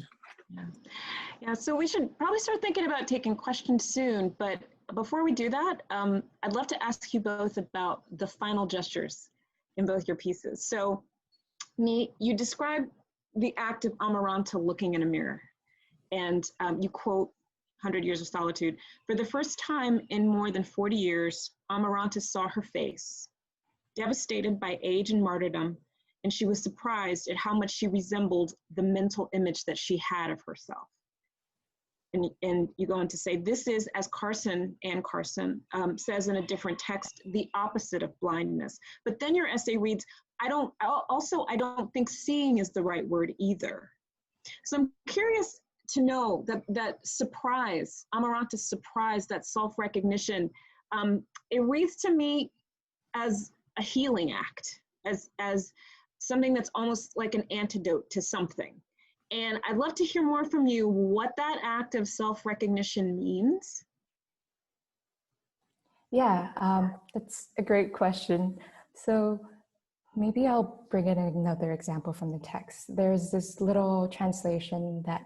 B: Yeah, so we should probably start thinking about taking questions soon, but before we do that, I'd love to ask you both about the final gestures in both your pieces. So, Me, you describe the act of Amaranta looking in a mirror, and you quote 100 Years of Solitude. For the first time in more than 40 years, Amaranta saw her face, devastated by age and martyrdom, and she was surprised at how much she resembled the mental image that she had of herself. And you go on to say, this is, as Anne Carson says in a different text, the opposite of blindness. But then your essay reads, I don't think seeing is the right word either. So I'm curious to know that surprise, Amaranta's surprise, that self-recognition, it reads to me as a healing act, as something that's almost like an antidote to something. And I'd love to hear more from you what that act of self-recognition means.
E: Yeah, that's a great question. So maybe I'll bring in another example from the text. There's this little translation that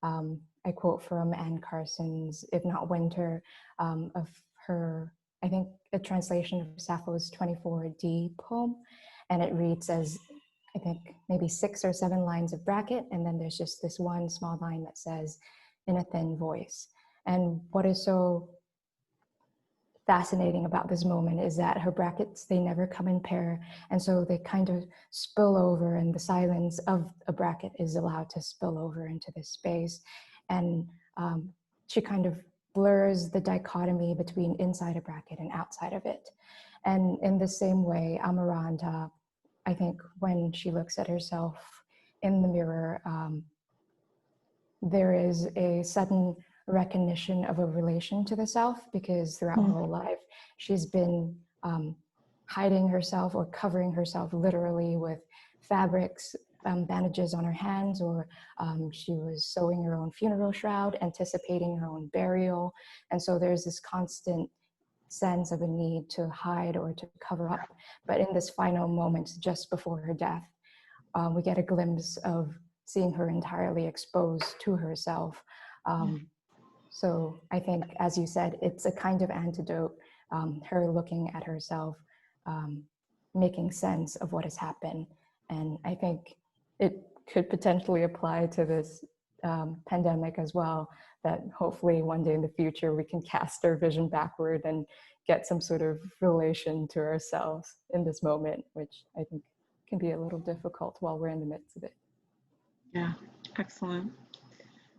E: I quote from Anne Carson's If Not Winter, of her, I think, a translation of Sappho's 24D poem. And it reads as, I think, maybe 6 or 7 lines of bracket. And then there's just this one small line that says, in a thin voice. And what is so fascinating about this moment is that her brackets, they never come in pair. And so they kind of spill over, and the silence of a bracket is allowed to spill over into this space. And she kind of blurs the dichotomy between inside a bracket and outside of it. And in the same way, Amaranta, I think when she looks at herself in the mirror, there is a sudden recognition of a relation to the self, because throughout her whole life, she's been hiding herself or covering herself literally with fabrics, bandages on her hands, or she was sewing her own funeral shroud, anticipating her own burial. And so there's this constant sense of a need to hide or to cover up. But in this final moment, just before her death, we get a glimpse of seeing her entirely exposed to herself. So I think, as you said, it's a kind of antidote, her looking at herself, making sense of what has happened. And I think it could potentially apply to this pandemic as well, that hopefully one day in the future we can cast our vision backward and get some sort of relation to ourselves in this moment, which I think can be a little difficult while we're in the midst of it.
B: Yeah, excellent.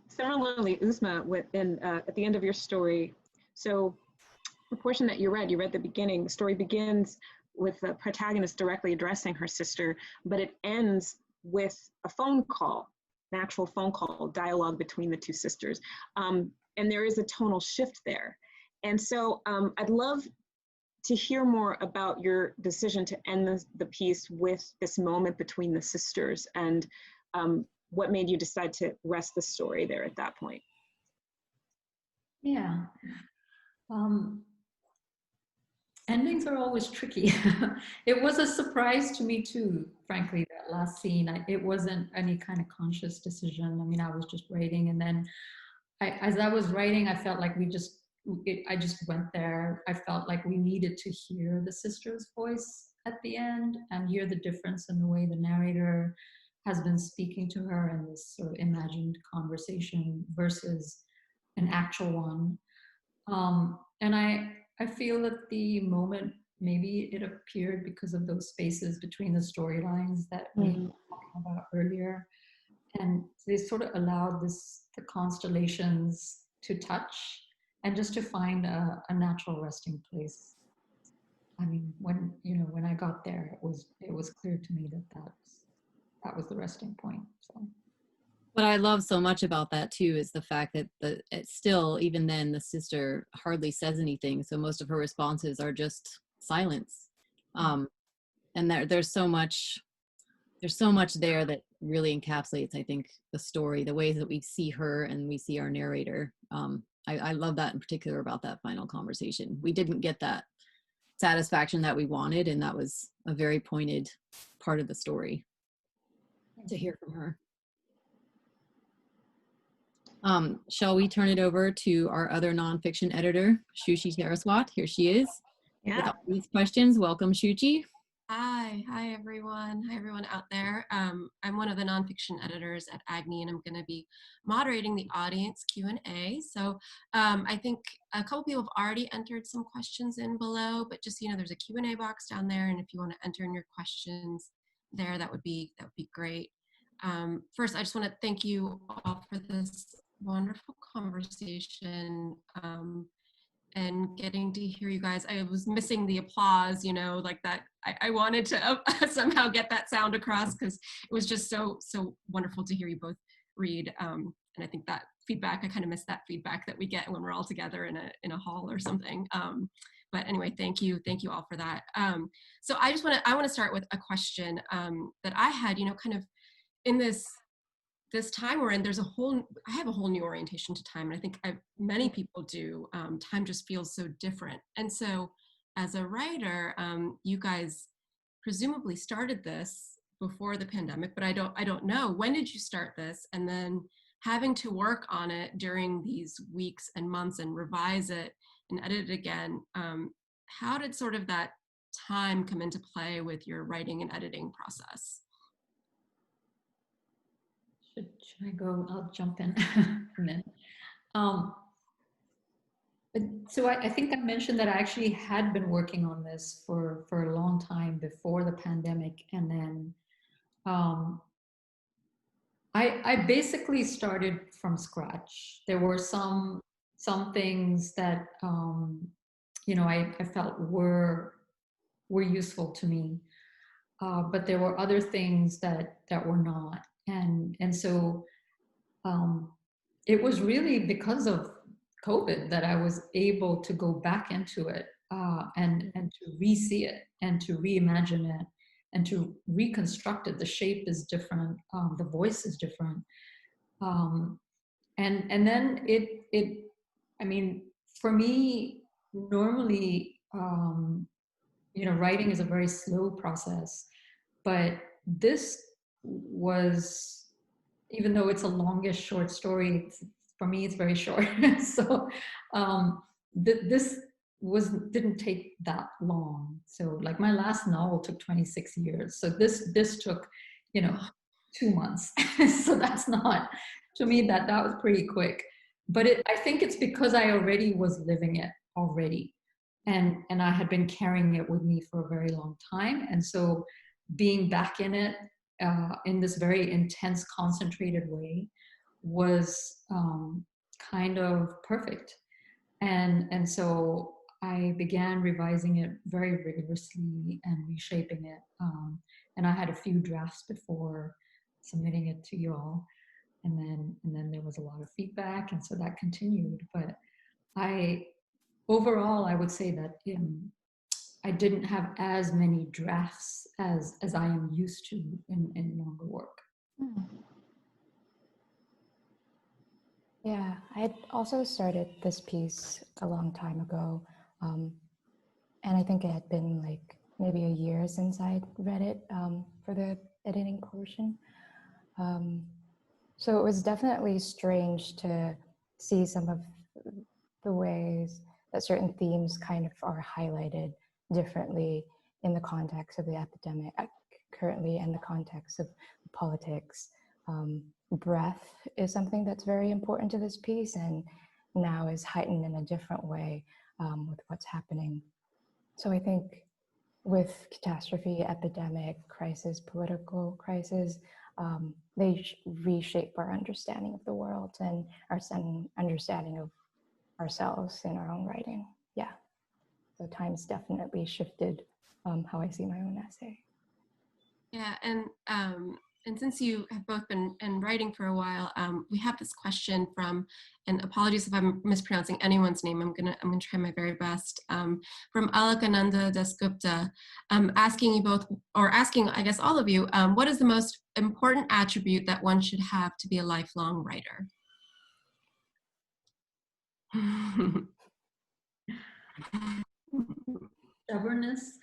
B: Similarly, Uzma, at the end of your story, so the portion that you read the beginning, the story begins with the protagonist directly addressing her sister, but it ends with a phone call, an actual phone call, dialogue between the two sisters. And there is a tonal shift there. And so I'd love to hear more about your decision to end the piece with this moment between the sisters, and what made you decide to rest the story there at that point.
C: Yeah. Endings are always tricky. It was a surprise to me too, frankly, that last scene. It wasn't any kind of conscious decision. I mean, I was just writing, and then as I was writing, I felt like I just went there. I felt like we needed to hear the sister's voice at the end and hear the difference in the way the narrator has been speaking to her in this sort of imagined conversation versus an actual one. And I feel that the moment, maybe it appeared because of those spaces between the storylines that we were talking about earlier. And they sort of allowed the constellations to touch and just to find a natural resting place. I mean, when I got there, it was clear to me that was the resting point. So.
D: What I love so much about that too is the fact that it's still, even then, the sister hardly says anything. So most of her responses are just silence. And there's so much there that really encapsulates, I think, the story, the ways that we see her and we see our narrator. I love that in particular about that final conversation. We didn't get that satisfaction that we wanted, and that was a very pointed part of the story to hear from her. Shall we turn it over to our other nonfiction editor, Shuchi Saraswat? Here she is.
B: Yeah.
D: With all these questions. Welcome, Shuchi.
F: Hi everyone. Hi everyone out there. I'm one of the nonfiction editors at AGNI, and I'm going to be moderating the audience Q&A. So I think a couple people have already entered some questions in below, but just there's a Q&A box down there, and if you want to enter in your questions there, that would be great. First, I just want to thank you all for this wonderful conversation. And getting to hear you guys. I was missing the applause, like that. I wanted to somehow get that sound across, because it was just so wonderful to hear you both read. And I think that feedback, I kind of miss that feedback that we get when we're all together in a hall or something. But anyway, thank you all for that. So I want to start with a question that I had, kind of in this time we're in, I have a whole new orientation to time, and I think many people do. Time just feels so different. And so as a writer, you guys presumably started this before the pandemic, but I don't know. When did you start this? And then having to work on it during these weeks and months and revise it and edit it again, how did sort of that time come into play with your writing and editing process?
C: Should I go? I'll jump in. And then, so I think I mentioned that I actually had been working on this for a long time before the pandemic, and then I basically started from scratch. There were some things that I felt were useful to me, but there were other things that were not. And so it was really because of COVID that I was able to go back into it and to re-see it and to reimagine it and to reconstruct it. The shape is different, the voice is different, and then I mean, for me, normally, you know, writing is a very slow process, but this was, even though it's a longish short story, for me, it's very short. So this didn't take that long. So like my last novel took 26 years. So this took, you know, 2 months. So that's not, to me, that was pretty quick. But I think it's because I already was living it already. And I had been carrying it with me for a very long time. And so being back in it in this very intense, concentrated way was kind of perfect. And so I began revising it very rigorously and reshaping it. And I had a few drafts before submitting it to you all. And then there was a lot of feedback, and so that continued. But overall, I would say that I didn't have as many drafts as I am used to in longer work.
E: Yeah, I had also started this piece a long time ago. And I think it had been like maybe a year since I'd read it for the editing portion. So it was definitely strange to see some of the ways that certain themes kind of are highlighted differently in the context of the epidemic currently and the context of politics. Breath is something that's very important to this piece and now is heightened in a different way with what's happening. So I think with catastrophe, epidemic, crisis, political crisis, they reshape our understanding of the world and our understanding of ourselves in our own writing. Yeah. So time's definitely shifted how I see my own essay.
F: Yeah, and since you have both been writing for a while, we have this question from, and apologies if I'm mispronouncing anyone's name. I'm gonna try my very best. From Alakananda Dasgupta, asking you both, or asking I guess all of you, what is the most important attribute that one should have to be a lifelong writer?
C: Stubbornness.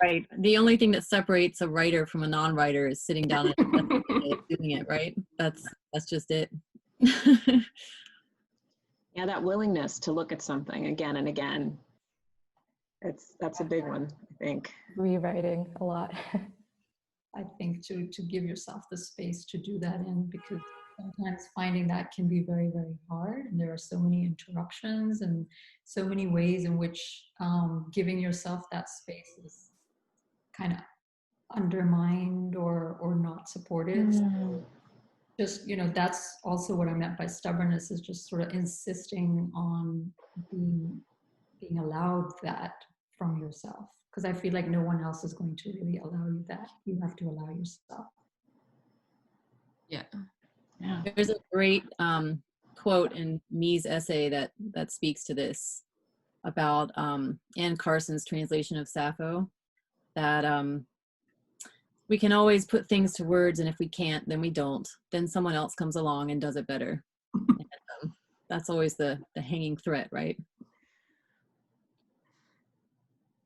D: Right. The only thing that separates a writer from a non-writer is sitting down and doing it, right? That's just it.
B: Yeah, that willingness to look at something again and again. That's a big one, I think.
E: Rewriting a lot.
C: I think to give yourself the space to do that in, because sometimes finding that can be very, very hard. And there are so many interruptions and so many ways in which giving yourself that space is kind of undermined or not supported. So just, you know, that's also what I meant by stubbornness, is just sort of insisting on being allowed that from yourself. Because I feel like no one else is going to really allow you that. You have to allow yourself.
F: Yeah.
D: There's a great quote in Me's essay that speaks to this about Anne Carson's translation of Sappho, that we can always put things to words, and if we can't, then we don't. Then someone else comes along and does it better. And, that's always the hanging threat, right?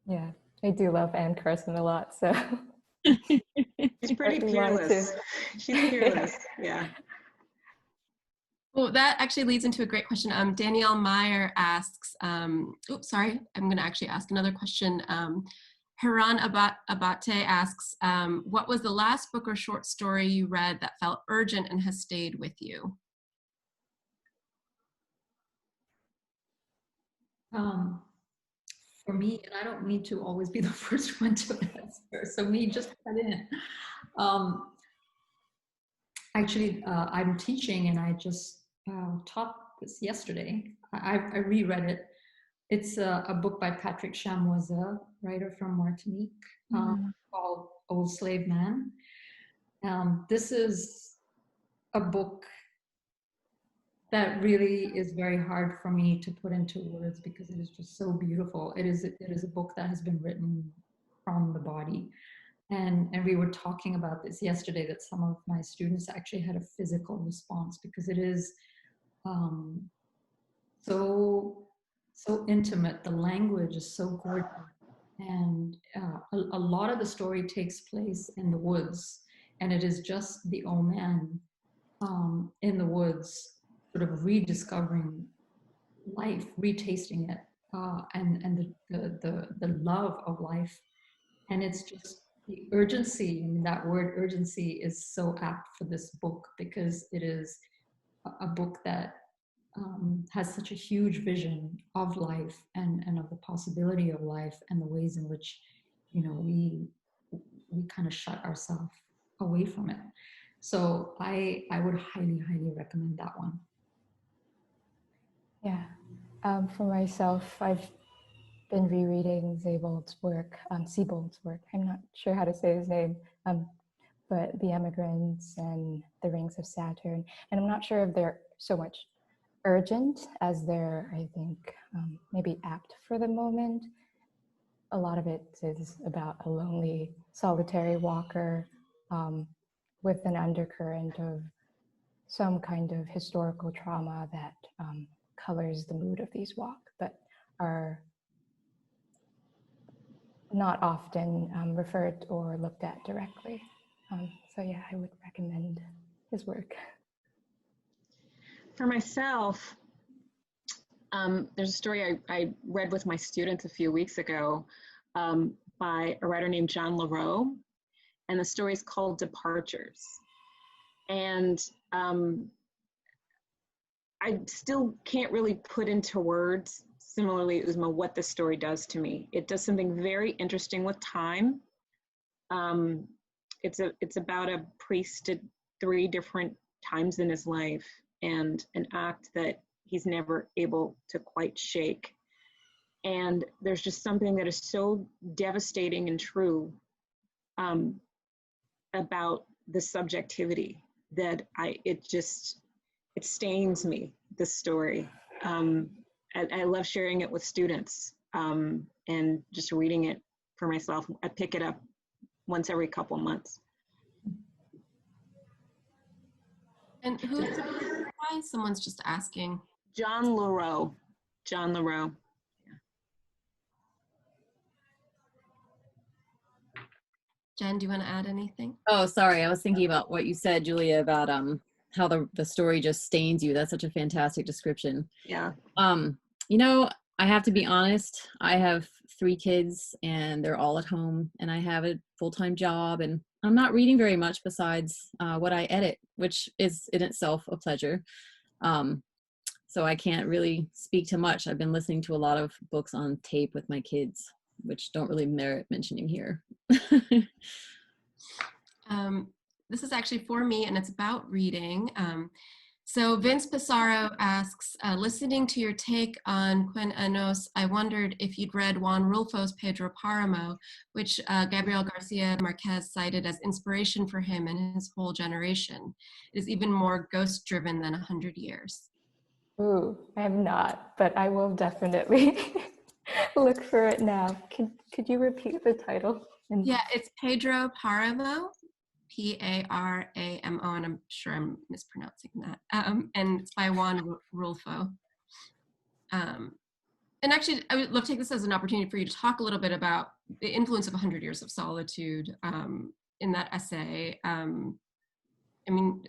E: Yeah, I do love Anne Carson a lot, so.
B: She's pretty fearless. She's fearless, yeah.
F: Well, that actually leads into a great question. Danielle Meyer asks, oops, sorry, I'm gonna actually ask another question. Haran Abate asks, what was the last book or short story you read that felt urgent and has stayed with you?
C: For me, and I don't need to always be the first one to answer, so me, just cut in. Actually, I'm teaching, and I just taught this yesterday. I reread it. It's a book by Patrick Chamoisa, writer from Martinique, called Old Slave Man. This is a book that really is very hard for me to put into words because it is just so beautiful. It is a book that has been written from the body. And we were talking about this yesterday, that some of my students actually had a physical response because it is so intimate. The language is so gorgeous, and a lot of the story takes place in the woods, and it is just the old man in the woods, sort of rediscovering life, retasting it, and the love of life. And it's just the urgency. I mean, that word urgency is so apt for this book because it is a book that has such a huge vision of life and of the possibility of life and the ways in which, you know, we kind of shut ourselves away from it. So I would highly, highly recommend that one.
E: Yeah. For myself, I've been rereading Siebold's work. I'm not sure how to say his name, but The Emigrants and The Rings of Saturn. And I'm not sure if they're so much urgent as they're, I think, maybe apt for the moment. A lot of it is about a lonely, solitary walker with an undercurrent of some kind of historical trauma that colors the mood of these walks, but are not often referred or looked at directly. So yeah, I would recommend his work.
B: For myself, there's a story I read with my students a few weeks ago by a writer named John LaRoe, and the story is called Departures. And I still can't really put into words, similarly, Uzma, what this story does to me. It does something very interesting with time. It's about a priest at 3 different times in his life and an act that he's never able to quite shake. And there's just something that is so devastating and true about the subjectivity that it stains me, this story. I love sharing it with students and just reading it for myself. I pick it up once every couple months.
F: And who's why? Someone's just asking.
B: John LaRoe. John LaRoe.
F: Jen, do you want to add anything?
D: Oh, sorry. I was thinking about what you said, Julia, about how the story just stains you. That's such a fantastic description.
B: Yeah.
D: You know, I have to be honest. I have 3 kids and they're all at home, and I have a full-time job, and I'm not reading very much besides what I edit, which is in itself a pleasure. So I can't really speak to much. I've been listening to a lot of books on tape with my kids, which don't really merit mentioning here.
F: This is actually for me, and it's about reading. So Vince Pissarro asks, listening to your take on Cuen Anos, I wondered if you'd read Juan Rulfo's Pedro Páramo, which Gabriel Garcia Marquez cited as inspiration for him and his whole generation. It is even more ghost-driven than 100 Years.
E: Ooh, I have not, but I will definitely look for it now. Could you repeat the title?
F: Yeah, it's Pedro Páramo, P-A-R-A-M-O, and I'm sure I'm mispronouncing that. And it's by Juan Rulfo. And actually, I would love to take this as an opportunity for you to talk a little bit about the influence of 100 Years of Solitude in that essay. I mean,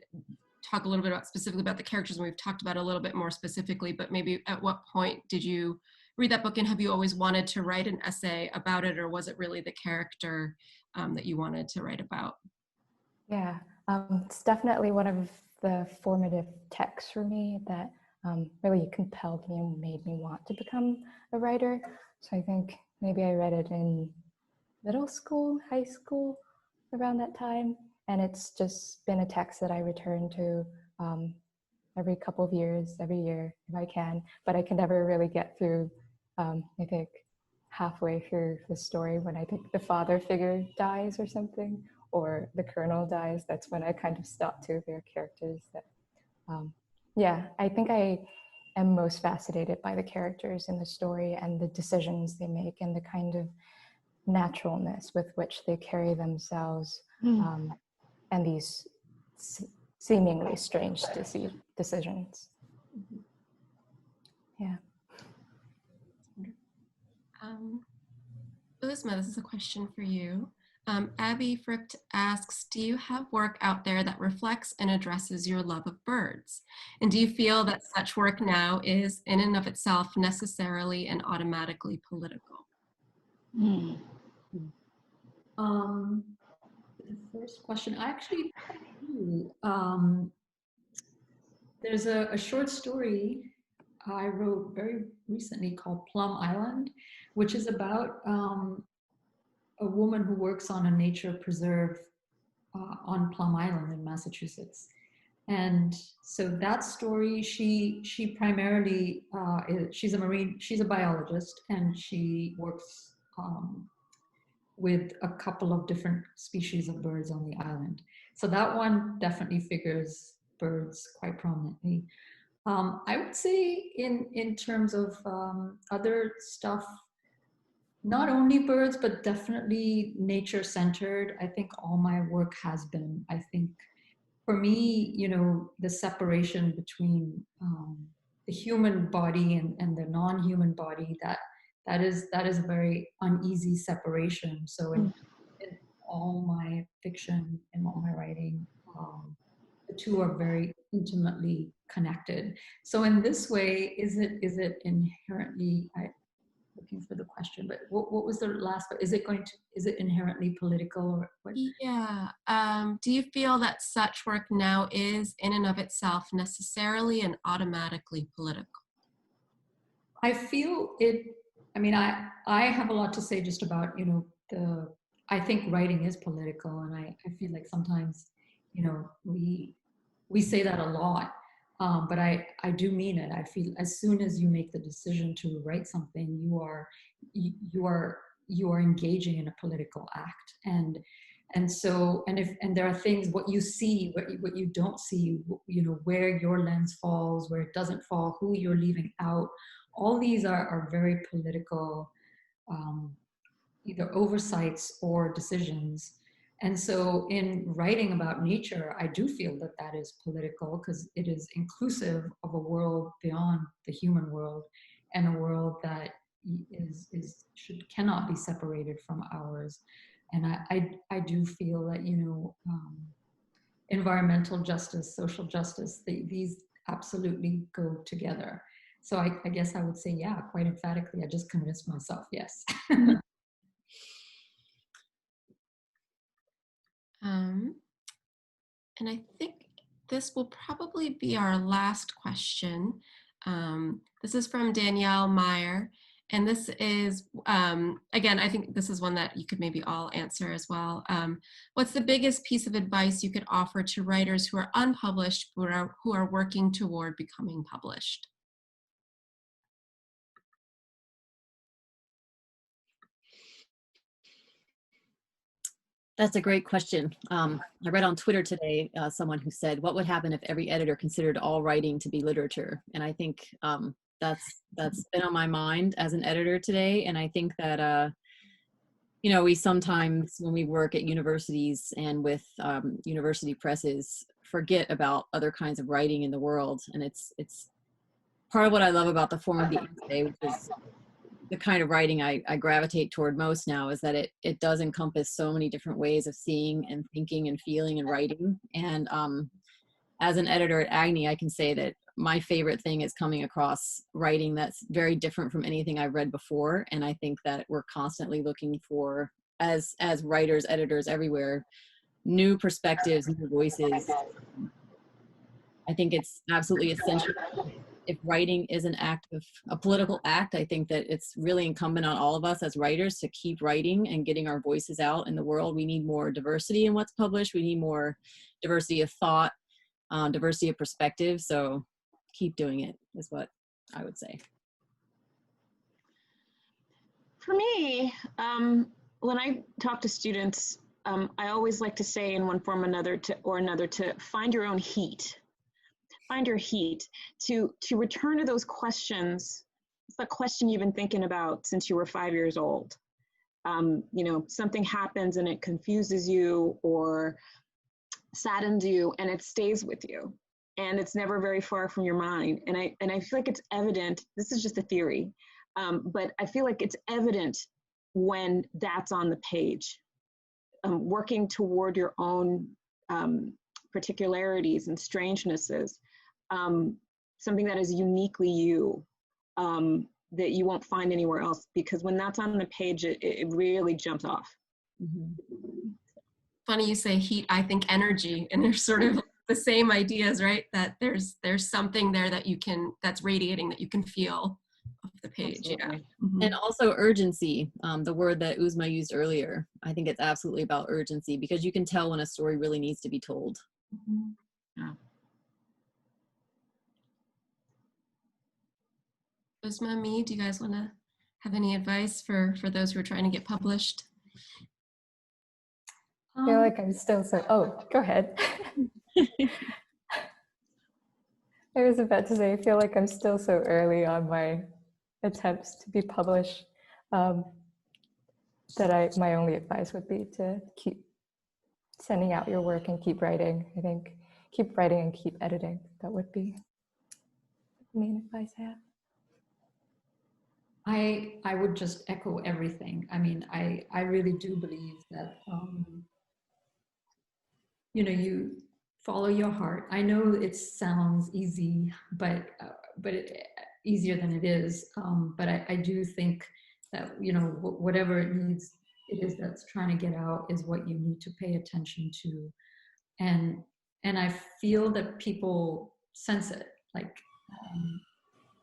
F: talk a little bit specifically about the characters, and we've talked about it a little bit more specifically, but maybe at what point did you read that book, and have you always wanted to write an essay about it, or was it really the character that you wanted to write about?
E: Yeah, it's definitely one of the formative texts for me that really compelled me and made me want to become a writer. So I think maybe I read it in middle school, high school, around that time. And it's just been a text that I return to every couple of years, every year if I can, but I can never really get through, I think, halfway through the story when I think the father figure dies or something, or the colonel dies. That's when I kind of stop too. There are characters that Yeah, I think I am most fascinated by the characters in the story and the decisions they make and the kind of naturalness with which they carry themselves, and these seemingly strange decisions. Yeah.
F: Uzma, this is a question for you. Abby Fript asks, do you have work out there that reflects and addresses your love of birds? And do you feel that such work now is in and of itself necessarily and automatically political?
C: The first question, I actually do. There's a short story I wrote very recently called Plum Island, which is about a woman who works on a nature preserve on Plum Island in Massachusetts. And so that story, she primarily, she's a biologist, and she works with a couple of different species of birds on the island. So that one definitely figures birds quite prominently. I would say in terms of other stuff, not only birds, but definitely nature-centered. I think all my work has been. I think for me, you know, the separation between the human body and the non-human body, that is a very uneasy separation. So in all my fiction and all my writing, the two are very intimately connected. So in this way, is it inherently, looking for the question, but what was the last part? Is it inherently political, or what?
F: Yeah. Do you feel that such work now is in and of itself necessarily and automatically political?
C: I feel it, I mean, I have a lot to say just about, you know, I think writing is political, and I feel like sometimes, you know, we say that a lot, but I do mean it. I feel as soon as you make the decision to write something, you are engaging in a political act, and so and there are things, what you see, what you don't see, you know, where your lens falls, where it doesn't fall, who you're leaving out. All these are very political, either oversights or decisions. And so in writing about nature, I do feel that that is political, because it is inclusive of a world beyond the human world, and a world that cannot be separated from ours. And I do feel that, you know, environmental justice, social justice, these absolutely go together. So I guess I would say, yeah, quite emphatically, I just convinced myself, yes.
F: And I think this will probably be our last question. This is from Danielle Meyer. And this is, again, I think this is one that you could maybe all answer as well. What's the biggest piece of advice you could offer to writers who are unpublished, who are working toward becoming published?
D: That's a great question. I read on Twitter today someone who said, what would happen if every editor considered all writing to be literature? And I think that's been on my mind as an editor today. And I think that, you know, we sometimes, when we work at universities and with university presses, forget about other kinds of writing in the world. And it's part of what I love about the form of the essay, which is the kind of writing I gravitate toward most now, is that it does encompass so many different ways of seeing and thinking and feeling and writing. And as an editor at AGNI, I can say that my favorite thing is coming across writing that's very different from anything I've read before. And I think that we're constantly looking for, as writers, editors everywhere, new perspectives, new voices. I think it's absolutely essential. If writing is a political act, I think that it's really incumbent on all of us as writers to keep writing and getting our voices out in the world. We need more diversity in what's published. We need more diversity of thought, diversity of perspective. So keep doing it is what I would say.
B: For me, when I talk to students, I always like to say in one form or another to find your own heat. find your heat, to return to those questions. It's the question you've been thinking about since you were 5 years old. You know, something happens and it confuses you or saddens you, and it stays with you, and it's never very far from your mind. And I feel like it's evident. This is just a theory, but I feel like it's evident when that's on the page. Working toward your own particularities and strangenesses, something that is uniquely you, that you won't find anywhere else, because when that's on the page, it really jumps off.
C: Mm-hmm.
F: Funny you say heat, I think energy, and they're sort of the same ideas, right? That there's something there that you can, that's radiating, that you can feel off the page.
B: Absolutely.
F: Yeah. Mm-hmm.
D: And also urgency, the word that Uzma used earlier. I think it's absolutely about urgency, because you can tell when a story really needs to be told.
F: Mm-hmm.
B: Yeah.
F: Uzma, me, do you guys want to have any advice for those who are trying to get published?
E: I feel like I'm still so, oh, go ahead. I was about to say, I feel like I'm still so early on my attempts to be published, that my only advice would be to keep sending out your work and keep writing. I think keep writing and keep editing. That would be the main advice I have.
C: I would just echo everything. I mean, I really do believe that, you know, you follow your heart. I know it sounds easy, but easier than it is. But I do think that, you know, whatever it is that's trying to get out is what you need to pay attention to. And I feel that people sense it, like,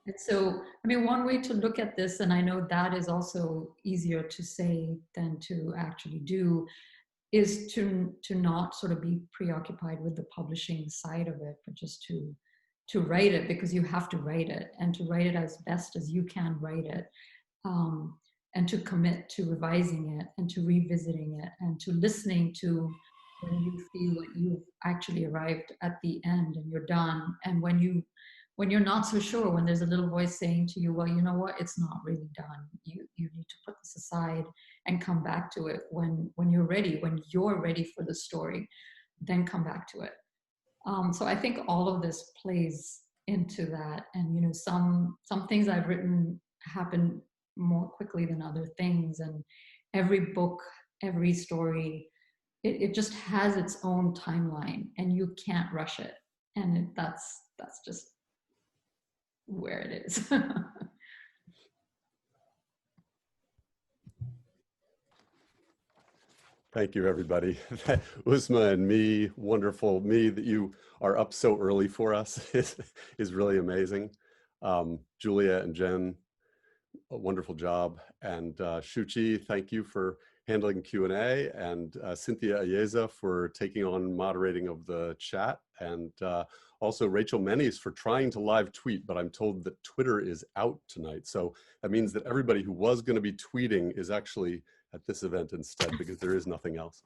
C: and so, I mean, one way to look at this, and I know that is also easier to say than to actually do, is to not sort of be preoccupied with the publishing side of it, but just to write it, because you have to write it, and to write it as best as you can write it, and to commit to revising it and to revisiting it and to listening to when you feel like you've actually arrived at the end and you're done, and when you're not so sure, when there's a little voice saying to you, well, you know what, it's not really done. You need to put this aside and come back to it when you're ready for the story, then come back to it. So I think all of this plays into that. And, you know, some things I've written happen more quickly than other things. And every book, every story, it just has its own timeline, and you can't rush it. And that's just where it is.
A: Thank you, everybody. Uzma and Me, wonderful. Me, that you are up so early for us is really amazing. Julia and Jen, a wonderful job. And Shuchi, thank you for handling Q&A, and Cynthia Ayeza for taking on moderating of the chat, and also Rachel Menes for trying to live tweet, but I'm told that Twitter is out tonight. So that means that everybody who was going to be tweeting is actually at this event instead, because there is nothing else.